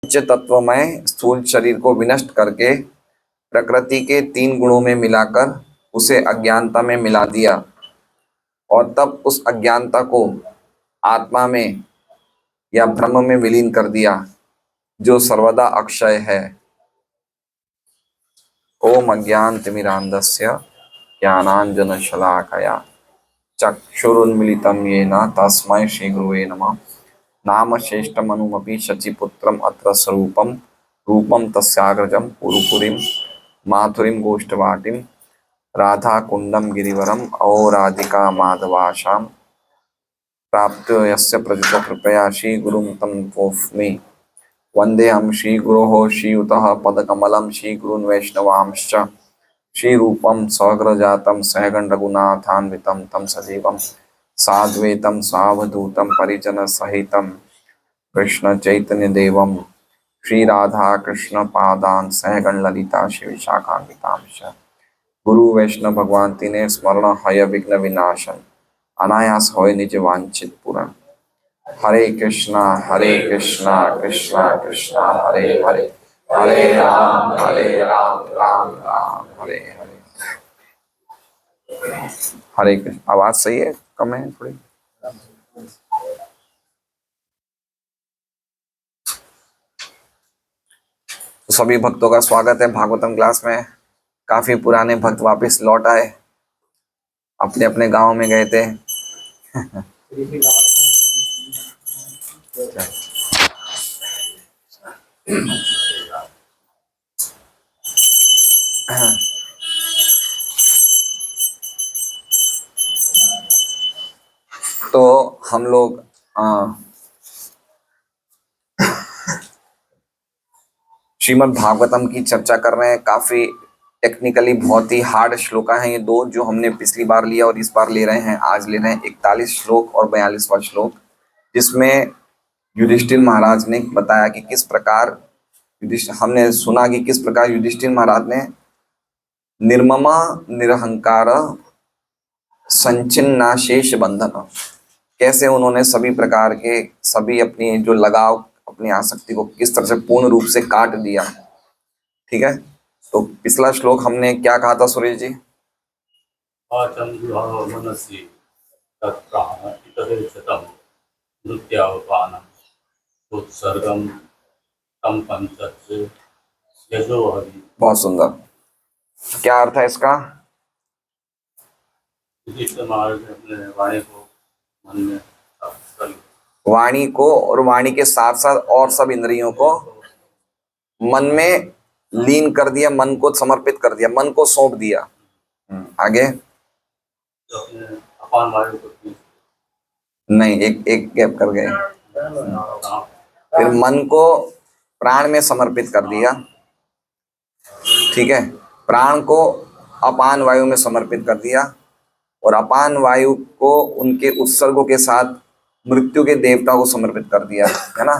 पंच तत्वमय स्थूल शरीर को विनष्ट करके प्रकृति के 3 गुणों में मिलाकर उसे अज्ञानता में मिला दिया और तब उस अज्ञानता को आत्मा में या ब्रह्म में विलीन कर दिया जो सर्वदा अक्षय है। ओम अज्ञानतिमिरान्धस्य ज्ञानाञ्जनशलाकया चक्षुरुन्मीलितं येन तस्मै श्रीगुरुवे नमः। नाम श्रेष्ठमनुमपि शचीपुत्रम् अत्र स्वरूपं रूपं तस्याग्रजं पुरुपुरीं माथुरीं गोष्ठवाटिं राधाकुण्डं गिरिवरम् औराधिका माधवाशां प्राप्तो यस्य प्रजुत कृपया श्रीगुरुं तं तोऽस्मि। वन्देऽहं श्रीगुरोः श्रीयुतः पदकमलं श्रीगुरून् वैष्णवांश्च श्रीरूपं सग्रजातं सहगणरघुनाथान्वितं तं सजीवं साद्वैतं सावधूतं परिजनसहितं कृष्णचैतन्यदेवं श्रीराधाकृष्णपादान् सहगणललिता श्रीविशाखान्वितांश्च गुरु वैष्णव भगवान तीने स्मरण हय विघ्न विनाशन अनायास होय निज वांछित पूर्ण। हरे कृष्णा कृष्णा कृष्णा हरे हरे हरे राम राम राम हरे हरे। हरे कृष्ण। आवाज सही है? कम है थोड़ी? तो सभी भक्तों का स्वागत है भागवतम क्लास में। काफी पुराने भक्त वापस लौट आए, अपने अपने गांव में गए थे। तो हम लोग श्रीमद् भागवतम की चर्चा कर रहे हैं। काफी टेक्निकली बहुत ही हार्ड श्लोका हैं ये दो, जो हमने पिछली बार लिया और इस बार ले रहे हैं। आज ले रहे हैं 41 श्लोक और 42वां श्लोक, जिसमें युधिष्ठिर महाराज ने बताया कि किस प्रकार हमने सुना कि किस प्रकार युधिष्ठिर महाराज ने निर्ममा निरहंकार संचिन्नाशेष बंधन, कैसे उन्होंने सभी प्रकार के सभी अपनी जो लगाव अपनी आसक्ति को किस तरह से पूर्ण रूप से काट दिया। ठीक है, तो पिछला श्लोक हमने क्या कहा था सुरेश जी? बहुत सुंदर। क्या अर्थ है इसका? वाणी को और वाणी के साथ साथ और सब इंद्रियों को मन में लीन कर दिया, मन को समर्पित कर दिया, मन को सौंप दिया। आगे नहीं, एक गैप कर गए। फिर मन को प्राण में समर्पित कर दिया। ठीक है, प्राण को अपान वायु में समर्पित कर दिया और अपान वायु को उनके उत्सर्गों के साथ मृत्यु के देवता को समर्पित कर दिया, है ना।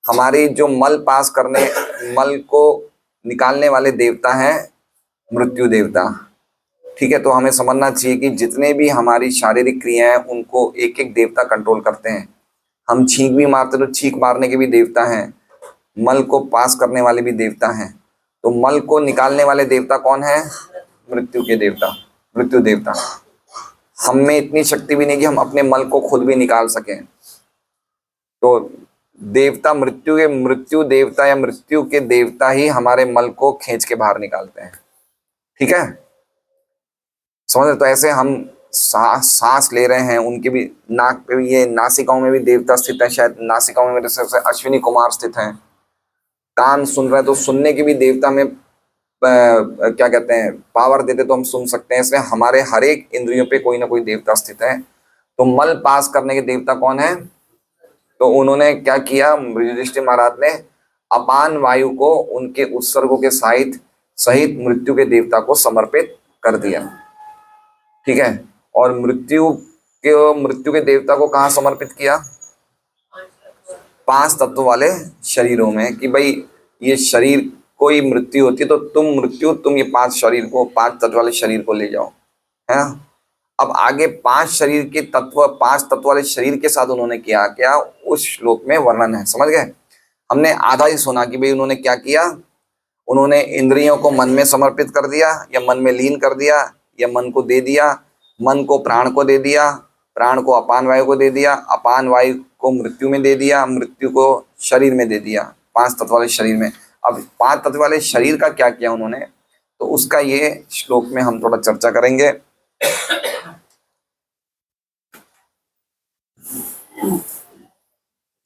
हमारी जो मल पास करने, मल को निकालने वाले देवता हैं मृत्यु देवता। ठीक है, तो हमें समझना चाहिए कि जितने भी हमारी शारीरिक क्रियाएं हैं उनको एक एक देवता कंट्रोल करते हैं। हम छींक भी मारते तो छींक मारने के भी देवता हैं, मल को पास करने वाले भी देवता हैं। तो मल को निकालने वाले देवता कौन है? मृत्यु के देवता, मृत्यु देवता। हम में इतनी शक्ति भी नहीं कि हम अपने मल को खुद भी निकाल सकें। तो देवता मृत्यु देवता या मृत्यु के देवता ही हमारे मल को खींच के बाहर निकालते हैं। ठीक है, समझ रहे? तो ऐसे हम सांस ले रहे हैं, उनके भी नाक पे भी, ये नासिकाओं में भी देवता स्थित है। शायद नासिकाओं में मेरे से अश्विनी कुमार स्थित हैं। कान सुन रहे हैं तो सुनने के भी देवता में क्या कहते हैं, पावर देते तो हम सुन सकते हैं। इसलिए हमारे हर एक इंद्रियों पे कोई ना कोई देवता स्थित है। तो मल पास करने के देवता कौन है? तो उन्होंने क्या किया, युधिष्ठिर महाराज ने अपान वायु को उनके उत्सर्गों के सहित मृत्यु के देवता को समर्पित कर दिया। ठीक है, और मृत्यु के देवता को कहाँ समर्पित किया? 5 तत्व वाले शरीरों में, कि भाई ये शरीर कोई मृत्यु होती है तो तुम ये 5 शरीर को, 5 तत्व वाले शरीर को ले जाओ, है। अब आगे 5 शरीर के तत्व, 5 तत्व वाले शरीर के साथ उन्होंने क्या उस श्लोक में वर्णन है, समझ गए। हमने आधा ही सुना कि भाई उन्होंने क्या किया, उन्होंने इंद्रियों को मन में समर्पित कर दिया या मन में लीन कर दिया या मन को दे दिया, मन को प्राण को दे दिया, प्राण को अपान वायु को दे दिया, अपान वायु को मृत्यु में दे दिया, मृत्यु को शरीर में दे दिया, 5 तत्व वाले शरीर में। अब 5 तत्व वाले शरीर का क्या किया उन्होंने, तो उसका ये श्लोक में हम थोड़ा चर्चा करेंगे।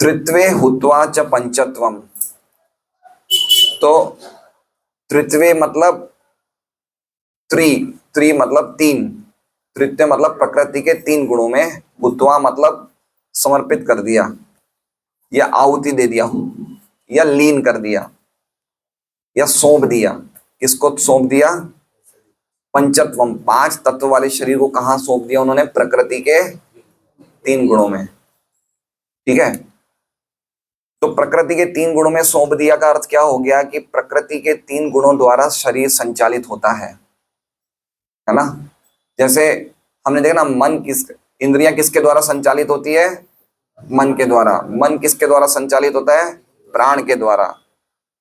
त्रित्वे हुत्वा च पंचत्वम, तो त्रित्वे मतलब त्रि मतलब 3, तृतीय मतलब प्रकृति के 3 गुणों में, हुत्वा मतलब समर्पित कर दिया या आहुति दे दिया या लीन कर दिया या सौंप दिया। किसको सौंप दिया? पंचत्वम, 5 तत्व वाले शरीर को कहां सौंप दिया उन्होंने? प्रकृति के 3 गुणों में। ठीक है, तो प्रकृति के 3 गुणों में सौंप दिया का अर्थ क्या हो गया कि प्रकृति के 3 गुणों द्वारा शरीर संचालित होता है ना। जैसे हमने देखा ना, मन इंद्रियां किसके द्वारा संचालित होती है? मन के द्वारा। मन किसके द्वारा संचालित होता है? प्राण के द्वारा।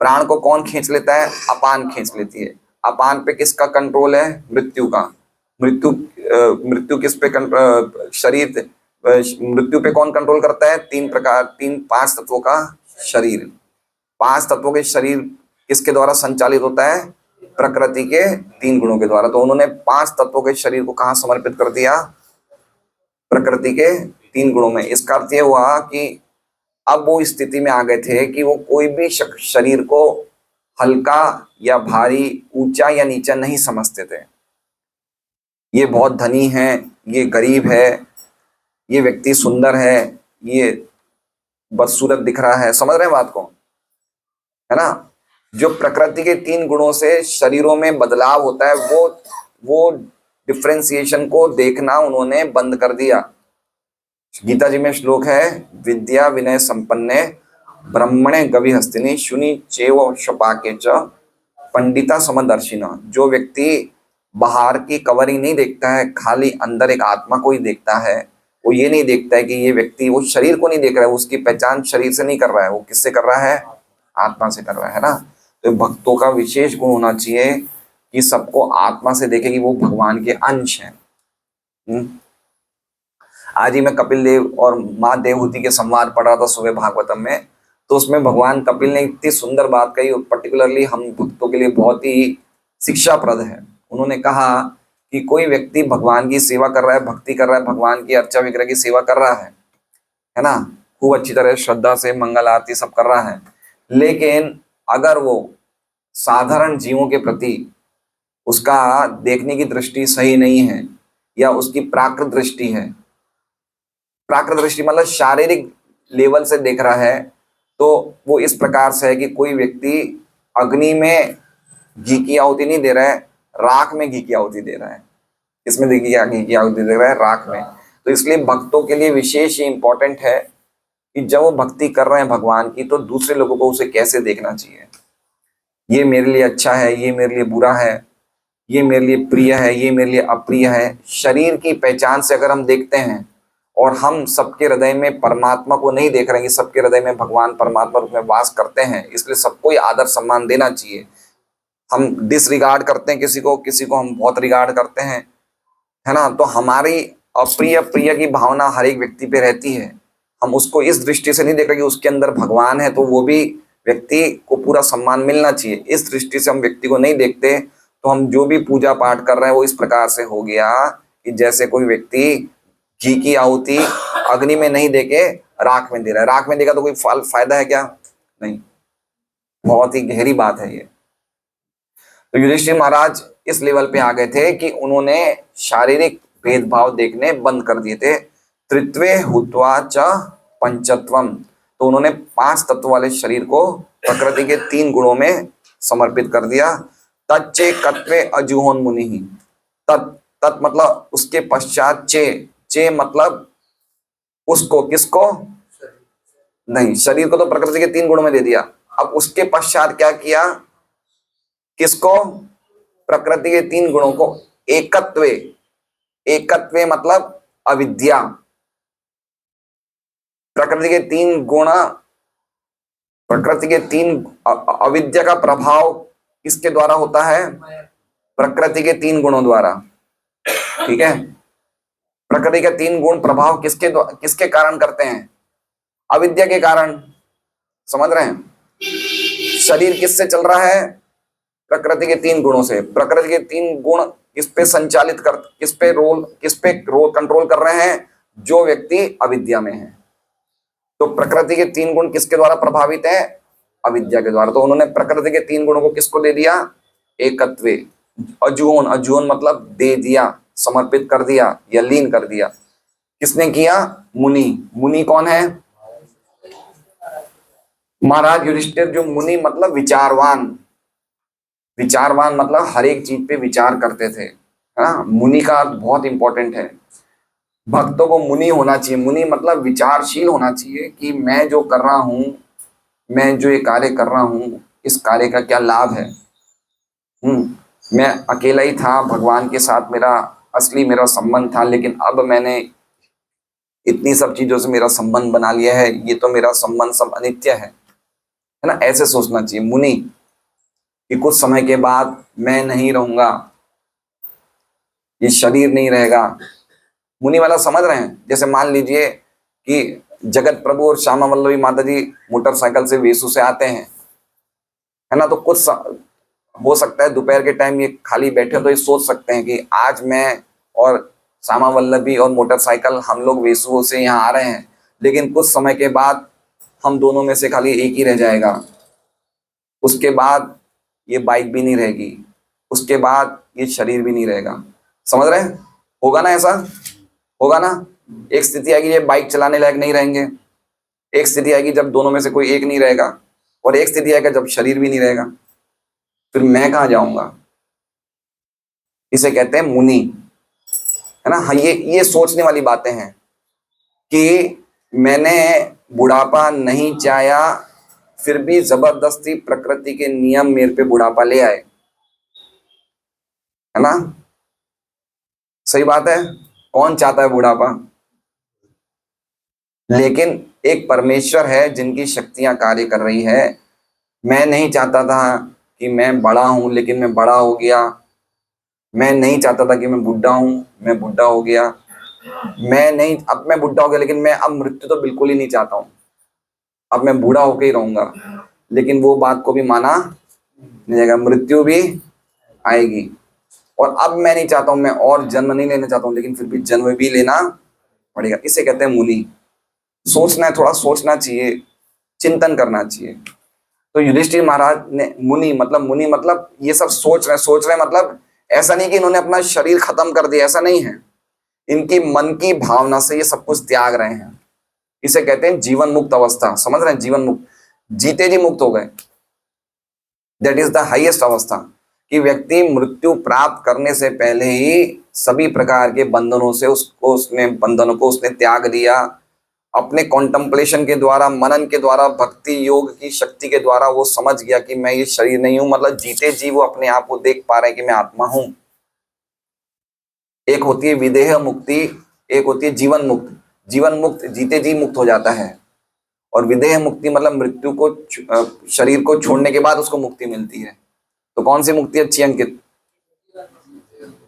प्राण को कौन खींच लेता है? अपान खींच लेती है। अपान पे किसका कंट्रोल है? मृत्यु का। मृत्यु किस पे शरीर मृत्यु पे कौन कंट्रोल करता है? 5 तत्वों का शरीर। 5 तत्वों के शरीर किसके द्वारा संचालित होता है? प्रकृति के 3 गुणों के द्वारा। तो उन्होंने 5 तत्वों के शरीर को कहां समर्पित कर दिया? प्रकृति के 3 गुणों में। इसका अर्थ यह हुआ कि अब वो स्थिति में आ गए थे कि वो कोई भी शरीर को हल्का या भारी, ऊंचा या नीचा नहीं समझते थे। ये बहुत धनी है, ये गरीब है, ये व्यक्ति सुंदर है, ये बदसूरत दिख रहा है। समझ रहे हैं बात को, है ना। जो प्रकृति के 3 गुणों से शरीरों में बदलाव होता है, वो डिफ्रेंसिएशन को देखना उन्होंने बंद कर दिया। गीता जी में श्लोक है, विद्या विनय संपन्ने ब्रह्मणे गवि हस्तिनी शुनि चेव शपाके च पंडिता समदर्शिना। जो व्यक्ति बाहर की कवरिंग नहीं देखता है, खाली अंदर एक आत्मा को ही देखता है, वो ये नहीं देखता है कि ये व्यक्ति, वो शरीर को नहीं देख रहा है, उसकी पहचान शरीर से नहीं कर रहा है, वो किससे कर रहा है? आत्मा से कर रहा है ना। तो भक्तों का विशेष गुण होना चाहिए कि सबको आत्मा से देखे कि वो भगवान के अंश हैं। आज ही मैं कपिल देव और माँ देवहूति के संवाद पढ़ रहा था सुबह भागवतम में, तो उसमें भगवान कपिल ने इतनी सुंदर बात कही, पर्टिकुलरली हम भक्तों के लिए बहुत ही शिक्षाप्रद है। उन्होंने कहा कि कोई व्यक्ति भगवान की सेवा कर रहा है, भक्ति कर रहा है, भगवान की अर्चा विग्रह की सेवा कर रहा है ना, खूब अच्छी तरह श्रद्धा से मंगल आरती सब कर रहा है, लेकिन अगर वो साधारण जीवों के प्रति उसका देखने की दृष्टि सही नहीं है, या उसकी प्राकृत दृष्टि है, प्राकृत दृष्टि मतलब शारीरिक लेवल से देख रहा है, तो वो इस प्रकार से है कि कोई व्यक्ति अग्नि में घी की आहुति नहीं दे रहा है, राख में घी की आहुति दे रहा है। इसमें देखिए घी की आहुति दे रहा है राख में। तो इसलिए भक्तों के लिए विशेष ही इंपॉर्टेंट है कि जब वो भक्ति कर रहे हैं भगवान की, तो दूसरे लोगों को उसे कैसे देखना चाहिए। ये मेरे लिए अच्छा है, ये मेरे लिए बुरा है, ये मेरे लिए प्रिय है, ये मेरे लिए अप्रिय है। शरीर की पहचान से अगर हम देखते हैं और हम सबके हृदय में परमात्मा को नहीं देख रहे हैं कि सबके हृदय में भगवान परमात्मा रूप में वास करते हैं, इसलिए सबको ही आदर सम्मान देना चाहिए। हम डिसरिगार्ड करते हैं किसी को हम बहुत रिगार्ड करते हैं, है ना। तो हमारी अप्रिय प्रिय की भावना हर एक व्यक्ति पे रहती है। हम उसको इस दृष्टि से नहीं देख रहे कि उसके अंदर भगवान है, तो वो भी व्यक्ति को पूरा सम्मान मिलना चाहिए। इस दृष्टि से हम व्यक्ति को नहीं देखते, तो हम जो भी पूजा पाठ कर रहे हैं वो इस प्रकार से हो गया कि जैसे कोई व्यक्ति घी की आहुति अग्नि में नहीं देके राख में दे रहा है। राख में देगा तो कोई फायदा है क्या? नहीं। बहुत ही गहरी बात है ये। तो युधिष्ठिर महाराज इस लेवल पे आ गए थे कि उन्होंने शारीरिक भेदभाव देखने बंद कर दिए थे। त्रित्वे हुत्वा च पंचत्वम, तो उन्होंने 5 तत्व वाले शरीर को प्रकृति के 3 गुणों में समर्पित कर दिया। तच्चे कत्वे अजुहोन मुनि ही, तत् मतलब उसके पश्चात, चे मतलब उसको, किसको? नहीं, शरीर को तो प्रकृति के 3 गुणों में दे दिया। अब उसके पश्चात क्या किया? किसको? प्रकृति के 3 गुणों को एकत्वे, एकत्वे मतलब अविद्या। प्रकृति के 3 गुण प्रकृति के तीन अविद्या का प्रभाव किसके द्वारा होता है? प्रकृति के तीन गुणों द्वारा। ठीक है, प्रकृति के तीन गुण प्रभाव किसके कारण करते हैं? अविद्या के कारण। समझ रहे हैं? शरीर किससे चल रहा है? प्रकृति के तीन गुणों से। प्रकृति के तीन गुण किस पे रोल कंट्रोल कर रहे हैं? जो व्यक्ति अविद्या में है। तो प्रकृति के तीन गुण किसके द्वारा प्रभावित है? अविद्या के द्वारा। तो उन्होंने प्रकृति के तीन गुणों को किसको दे दिया? एकत्वे, अजुओन। अजुओन मतलब दे दिया, समर्पित कर दिया या लीन कर दिया। किसने किया? मुनि। मुनि कौन है? महाराज युधिष्ठिर। जो मुनि मतलब विचारवान। विचारवान मतलब हर एक चीज पे विचार करते थे। हाँ, मुनि का अर्थ बहुत इंपॉर्टेंट है। भक्तों को मुनि होना चाहिए। मुनि मतलब विचारशील होना चाहिए कि मैं जो कर रहा हूं, मैं जो ये कार्य कर रहा हूं, इस कार्य का क्या लाभ है। मैं अकेला ही था, भगवान के साथ मेरा संबंध था, लेकिन अब मैंने इतनी सब चीजों से मेरा संबंध बना लिया है, ये तो मेरा संबंध सब अनित्य है ना। ऐसे सोचना चाहिए मुनि कि कुछ समय के बाद मैं नहीं रहूंगा, ये शरीर नहीं रहेगा। मुनि वाला समझ रहे हैं? जैसे मान लीजिए कि जगत प्रभु और श्यामा वल्लभी माता जी मोटरसाइकिल से वेसु से आते हैं, है ना। तो हो सकता है दोपहर के टाइम ये खाली बैठे तो ये सोच सकते हैं कि आज मैं और श्यामा वल्लभी और मोटरसाइकिल हम लोग वेसुओं से यहाँ आ रहे हैं, लेकिन कुछ समय के बाद हम दोनों में से खाली एक ही रह जाएगा। उसके बाद ये बाइक भी नहीं रहेगी, उसके बाद ये शरीर भी नहीं रहेगा। समझ रहे हैं? होगा ना, ऐसा होगा ना। एक स्थिति आएगी ये बाइक चलाने लायक नहीं रहेंगे, एक स्थिति आएगी जब दोनों में से कोई एक नहीं रहेगा, और एक स्थिति आएगा जब शरीर भी नहीं रहेगा। फिर मैं कहाँ जाऊंगा? इसे कहते हैं मुनि, है ना। हाँ, ये सोचने वाली बातें हैं कि मैंने बुढ़ापा नहीं चाहा, फिर भी जबरदस्ती प्रकृति के नियम मेरे पे बुढ़ापा ले आए, है ना। सही बात है। कौन चाहता है बुढ़ापा? लेकिन एक परमेश्वर है जिनकी शक्तियां कार्य कर रही है। मैं नहीं चाहता था कि मैं बड़ा हूं, लेकिन मैं बड़ा हो गया। मैं नहीं चाहता था कि मैं बुढ़ा हूं, मैं बुढ़ा हो गया। अब मैं बुढ़ा हो गया, लेकिन मैं अब मृत्यु तो बिल्कुल ही नहीं चाहता हूं। अब मैं बूढ़ा होकर ही रहूंगा। लेकिन वो बात को भी माना नहीं जाएगा, मृत्यु भी आएगी। और अब मैं नहीं चाहता हूं, मैं और जन्म नहीं लेना चाहता हूं, लेकिन फिर भी जन्म भी लेना पड़ेगा। इसे कहते हैं मुनि। सोचना है, थोड़ा सोचना चाहिए, चिंतन करना चाहिए। तो युधिष्ठिर महाराज ने मुनि मतलब ये सब सोच रहे मतलब ऐसा नहीं कि इन्होंने अपना शरीर खत्म कर दिया, ऐसा नहीं है। इनकी मन की भावना से ये सब कुछ त्याग रहे हैं। इसे कहते हैं जीवन मुक्त अवस्था। समझ रहे हैं? जीवन मुक्त, जीते जी मुक्त हो गए। दैट इज द हाईएस्ट अवस्था कि व्यक्ति मृत्यु प्राप्त करने से पहले ही सभी प्रकार के बंधनों से बंधनों को उसने त्याग दिया। अपने कॉन्टम्पलेशन के द्वारा, मनन के द्वारा, भक्ति योग की शक्ति के द्वारा वो समझ गया कि मैं ये शरीर नहीं हूं। मतलब जीते जी वो अपने आप को देख पा रहे हैं कि मैं आत्मा हूं। एक होती है विदेह मुक्ति, एक होती है जीवन मुक्त। जीवन मुक्त जीते जी मुक्त हो जाता है, और विदेह मुक्ति मतलब मृत्यु को, शरीर को छोड़ने के बाद उसको मुक्ति मिलती है। तो कौन सी मुक्ति अच्छी अंकित?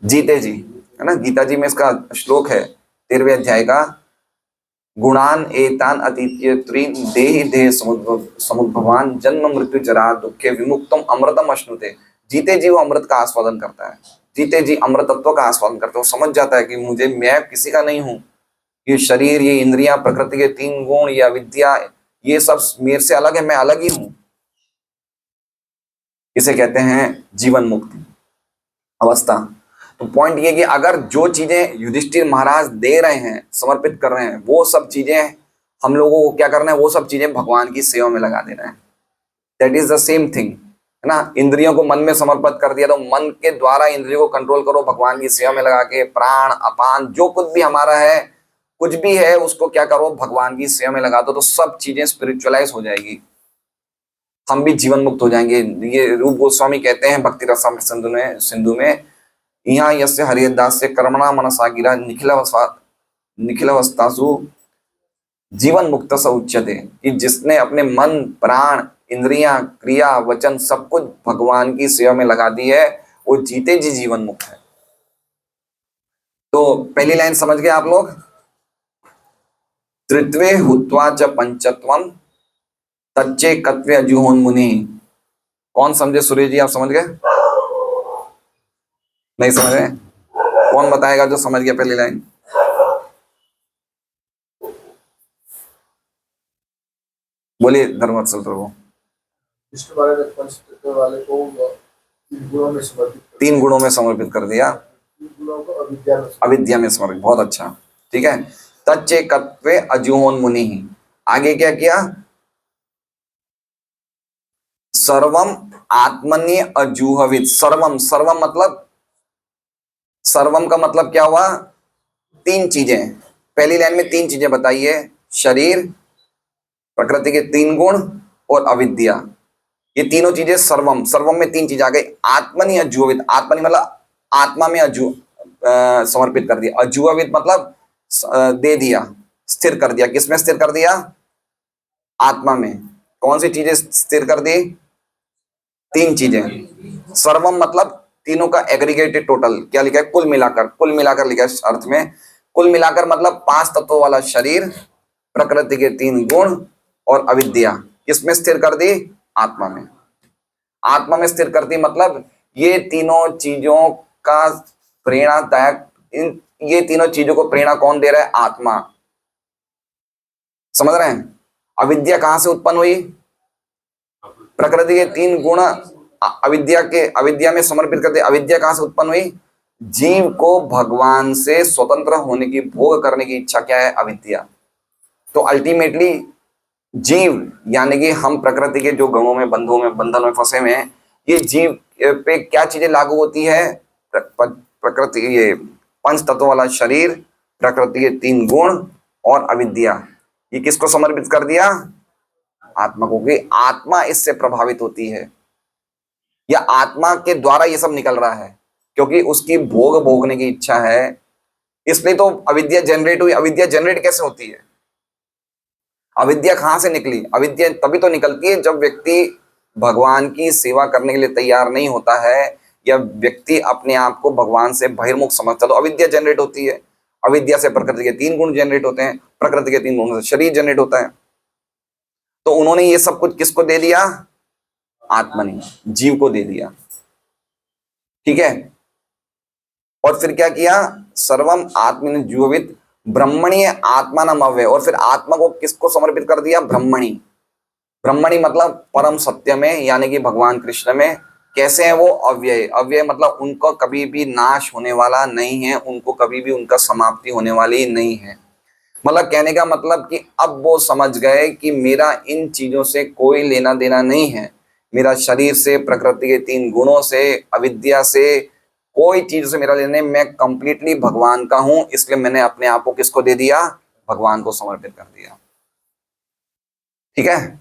जीते जी, है ना। गीता जी में इसका श्लोक है 13वें अध्याय का, गुणान एतान अतीत्य त्रीन देहि देह समुद्भवान जन्म मृत्यु जरा दुखे विमुक्तम अमृतम अश्नुते। जीते जी वो अमृत का आस्वादन करता है, जीते जी अमृतत्व का आस्वादन करता है। वो समझ जाता है कि मैं किसी का नहीं हूं। ये शरीर, ये इंद्रियां, प्रकृति के तीन गुण, या विद्या, ये सब मेरे से अलग है, मैं अलग ही हूं। इसे कहते हैं जीवन मुक्ति अवस्था। तो पॉइंट ये कि अगर जो चीजें युधिष्ठिर महाराज दे रहे हैं, समर्पित कर रहे हैं, वो सब चीजें हम लोगों को क्या करना है? वो सब चीजें भगवान की सेवा में लगा देना है। That is the same thing, है ना। इंद्रियों को मन में समर्पित कर दिया, तो मन के द्वारा इंद्रियों को कंट्रोल करो भगवान की सेवा में लगा के। प्राण अपान जो कुछ भी हमारा है, कुछ भी है, उसको क्या करो? भगवान की सेवा में लगा दो। तो सब चीजें स्पिरिचुअलाइज हो जाएगी, हम भी जीवन मुक्त हो जाएंगे। ये रूप गोस्वामी कहते हैं भक्ति रसामृत सिंधु में, यहाँ यस्य हरिदास्य कर्मणा मनसा गिरा निखिलावस्थासु जीवन मुक्त स उच्यते, कि जिसने अपने मन, प्राण इंद्रियां, क्रिया, वचन सब कुछ भगवान की सेवा में लगा दी है, वो जीते जी जीवन मुक्त है। तो पहली लाइन समझ गए आप लोग? त्रित्वे हुत्वा च पंचत्वम तच्चे कत्वे अजुहोन मुनि। कौन समझे? सुरेश जी आप समझ गए? नहीं समझ रहे? कौन बताएगा जो समझ गया पहली लाइन? बोलिए धर्मवत्सल प्रभु। विष्णु वाले ने पंचतत्व वाले को तीन गुणों में समर्पित कर तीन गुणों में समर्पित कर दिया, तीन गुणों को अविद्या में अविद्या में समर्पित। बहुत अच्छा, ठीक है। तच्चे कत्वे अजुहोन मुनि। आगे क्या किया? सर्वम आत्मन्य अजूहविद। सर्वम, सर्वम मतलब, सर्वम का मतलब क्या हुआ? तीन चीजें। पहली लाइन में तीन चीजें बताइए, शरीर, प्रकृति के तीन गुण और अविद्या। ये तीनों चीजें सर्वम, सर्वम में तीन चीज आ गई। आत्मनि अजूहविद, आत्मनि मतलब आत्मा में समर्पित कर दिया। अजूहविद मतलब दे दिया, स्थिर कर दिया। किसमें स्थिर कर दिया? आत्मा में। कौन सी चीजें स्थिर कर दी? तीन चीजें। सर्वम मतलब तीनों का एग्रीगेटेड टोटल, क्या लिखा है? कुल मिलाकर, कुल मिलाकर लिखा है अर्थ में। कुल मिलाकर मतलब पांच तत्वों वाला शरीर, प्रकृति के तीन गुण और अविद्या किसमें स्थिर कर दी? आत्मा में। आत्मा में स्थिर कर दी मतलब ये तीनों चीजों का प्रेरणादायक, ये तीनों चीजों को प्रेरणा कौन दे रहा है? आत्मा। समझ रहे हैं? अविद्या कहां से उत्पन्न हुई? प्रकृति के तीन गुण अविद्या के, अविद्या में समर्पित करते। अविद्या कहां से उत्पन्न हुई? जीव को भगवान से स्वतंत्र होने की, भोग करने की इच्छा क्या है? अविद्या। तो अल्टीमेटली जीव यानी कि हम प्रकृति के जो गणों में, बंधों में, बंधन में फंसे हुए हैं, ये जीव पे क्या चीजें लागू होती है? प्रकृति, ये पंच तत्व वाला शरीर, प्रकृति के तीन गुण और अविद्या, ये किसको समर्पित कर दिया? आत्मा को। कि आत्मा इससे प्रभावित होती है, या आत्मा के द्वारा ये सब निकल रहा है, क्योंकि उसकी भोग भोगने की इच्छा है, इसलिए तो अविद्या जनरेट हुई। अविद्या जनरेट कैसे होती है? अविद्या कहां से निकली? अविद्या तभी तो निकलती है जब व्यक्ति भगवान की सेवा करने के लिए तैयार नहीं होता है, या व्यक्ति अपने आप को भगवान से बहिर्मुख समझता, तो अविद्या जनरेट होती है। अविद्या से प्रकृति के तीन गुण जनरेट होते हैं, प्रकृति के तीन गुणों से शरीर जनरेट होता है। तो उन्होंने ये सब कुछ किसको दे दिया? आत्मा ने, जीव को दे दिया। ठीक है। और फिर क्या किया? सर्वम आत्मनि जीवविद ब्रह्मणी आत्मा नाम अव्यय। और फिर आत्मा को किसको समर्पित कर दिया? ब्रह्मणी। ब्रह्मणी मतलब परम सत्य में, यानी कि भगवान कृष्ण में। कैसे हैं वो? अव्यय। अव्यय मतलब उनको कभी भी नाश होने वाला नहीं है, उनको कभी भी उनका समाप्ति होने वाली नहीं है। मतलब कहने का मतलब कि अब वो समझ गए कि मेरा इन चीजों से कोई लेना देना नहीं है, मेरा शरीर से, प्रकृति के तीन गुणों से, अविद्या से, कोई चीज से मेरा लेना नहीं, मैं कंप्लीटली भगवान का हूं। इसलिए मैंने अपने आप को किसको दे दिया? भगवान को समर्पित कर दिया। ठीक है,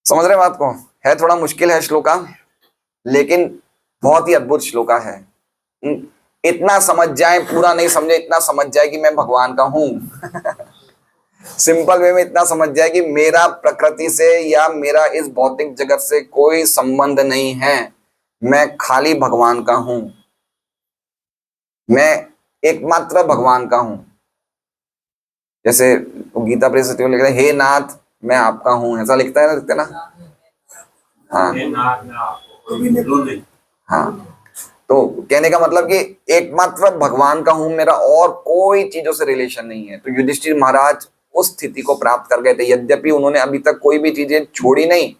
समझ रहे बात को? है थोड़ा मुश्किल है श्लोका, लेकिन बहुत ही अद्भुत श्लोका है। इतना समझ जाए, पूरा नहीं समझे, इतना समझ जाए कि मैं भगवान का हूं। सिंपल वे में इतना समझ जाए कि मेरा प्रकृति से या मेरा इस भौतिक जगत से कोई संबंध नहीं है, मैं खाली भगवान का हूं, मैं एकमात्र भगवान का हूं। जैसे गीता प्रेस लिख रहे, हे नाथ मैं आपका हूं, ऐसा लिखता है ना, लिखते ना? हाँ हाँ। तो कहने का मतलब कि एकमात्र भगवान का हूं मेरा, और कोई चीजों से रिलेशन नहीं है। तो युधिष्ठिर महाराज उस स्थिति को प्राप्त कर गए थे, यद्यपि उन्होंने अभी तक कोई भी चीजें छोड़ी नहीं,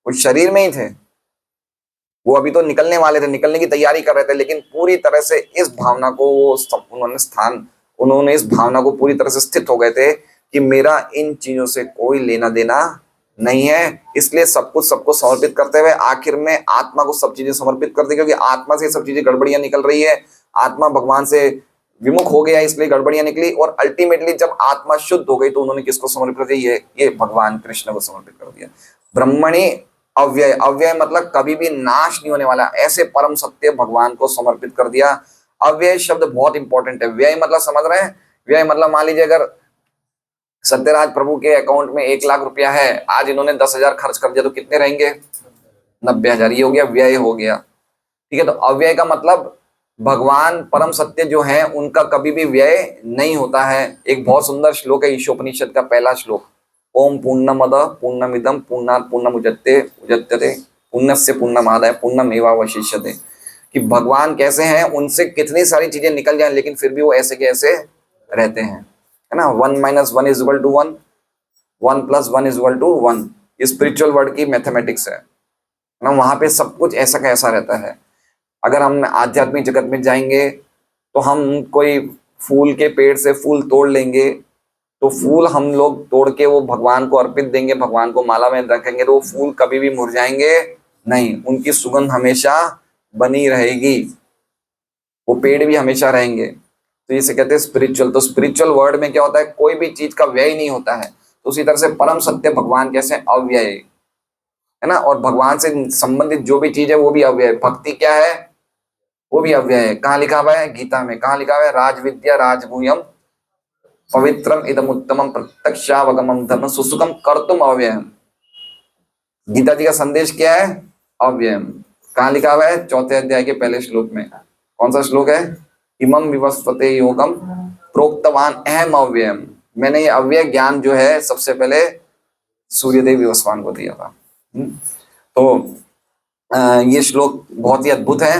उस शरीर में ही थे, वो अभी तो निकलने वाले थे, निकलने की तैयारी कर रहे थे, लेकिन पूरी तरह से इस भावना को उन्होंने इस भावना को पूरी तरह से स्थित हो गए थे कि मेरा इन चीजों से कोई लेना देना नहीं है। इसलिए सब कुछ सबको समर्पित करते हुए आखिर में आत्मा को सब चीजें समर्पित कर दी, क्योंकि आत्मा से सब चीजें गड़बड़ियां निकल रही है। आत्मा भगवान से विमुख हो गया, इसलिए गड़बड़ियां निकली। और अल्टीमेटली जब आत्मा शुद्ध हो गई तो उन्होंने किसको समर्पित कर दिया? ये भगवान कृष्ण को समर्पित कर दिया। ब्रह्मणी अव्यय, अव्यय मतलब कभी भी नाश नहीं होने वाला, ऐसे परम सत्य भगवान को समर्पित कर दिया। अव्यय शब्द बहुत इंपॉर्टेंट है। व्यय मतलब समझ रहे हैं? व्यय मतलब मान लीजिए अगर सत्यराज प्रभु के अकाउंट में 1 लाख रुपया है, आज इन्होंने 10,000 खर्च कर दिया तो कितने रहेंगे? 90,000। ये हो गया व्यय हो गया। ठीक है, तो अव्यय का मतलब भगवान परम सत्य जो है उनका कभी भी व्यय नहीं होता है। एक बहुत सुंदर श्लोक है ईशोपनिषद का पहला श्लोक, ओम पूर्णमद पूर्णमिदम पूर्णात् पूर्णमुदच्यते उच्यते पूर्णस्य पूर्णमादाय पूर्णमेवावशिष्यते। कि भगवान कैसे हैं, उनसे कितनी सारी चीजें निकल जाएं लेकिन फिर भी वो ऐसे के ऐसे रहते हैं, है ना। 1 - 1 = 1, 1 + 1 = 1। ये स्पिरिचुअल वर्ड की मैथमेटिक्स है ना। वहां पे सब कुछ ऐसा का ऐसा रहता है। अगर हम आध्यात्मिक जगत में जाएंगे तो हम कोई फूल के पेड़ से फूल तोड़ लेंगे, तो फूल हम लोग तोड़ के वो भगवान को अर्पित देंगे, भगवान को माला में रखेंगे, तो वो फूल कभी भी मुरझाएंगे नहीं, उनकी सुगंध हमेशा बनी रहेगी, वो पेड़ भी हमेशा रहेंगे। तो इसे कहते हैं स्पिरिचुअल। तो स्पिरिचुअल वर्ड में क्या होता है, कोई भी चीज का व्यय नहीं होता है। तो उसी तरह से परम सत्य भगवान कैसे अव्यय है ना, और भगवान से संबंधित जो भी चीज है वो भी अव्यय। भक्ति क्या है, वो भी अव्यय है। कहाँ लिखा हुआ है? गीता में। कहाँ लिखा हुआ है? राज विद्या राजगुह्यम पवित्रम इदम उत्तमम प्रत्यक्षावगमम धर्म सुसुखम कर्तुम अव्ययम। गीता जी का संदेश क्या है? अव्ययम। कहाँ लिखा हुआ है? 4थे अध्याय के पहले श्लोक में। कौन सा श्लोक है? इमं विवस्वते योगम प्रोक्तवान अहम अव्ययम। मैंने ये अव्यय ज्ञान जो है सबसे पहले सूर्यदेव विवस्वान को दिया था। तो ये श्लोक बहुत ही अद्भुत है।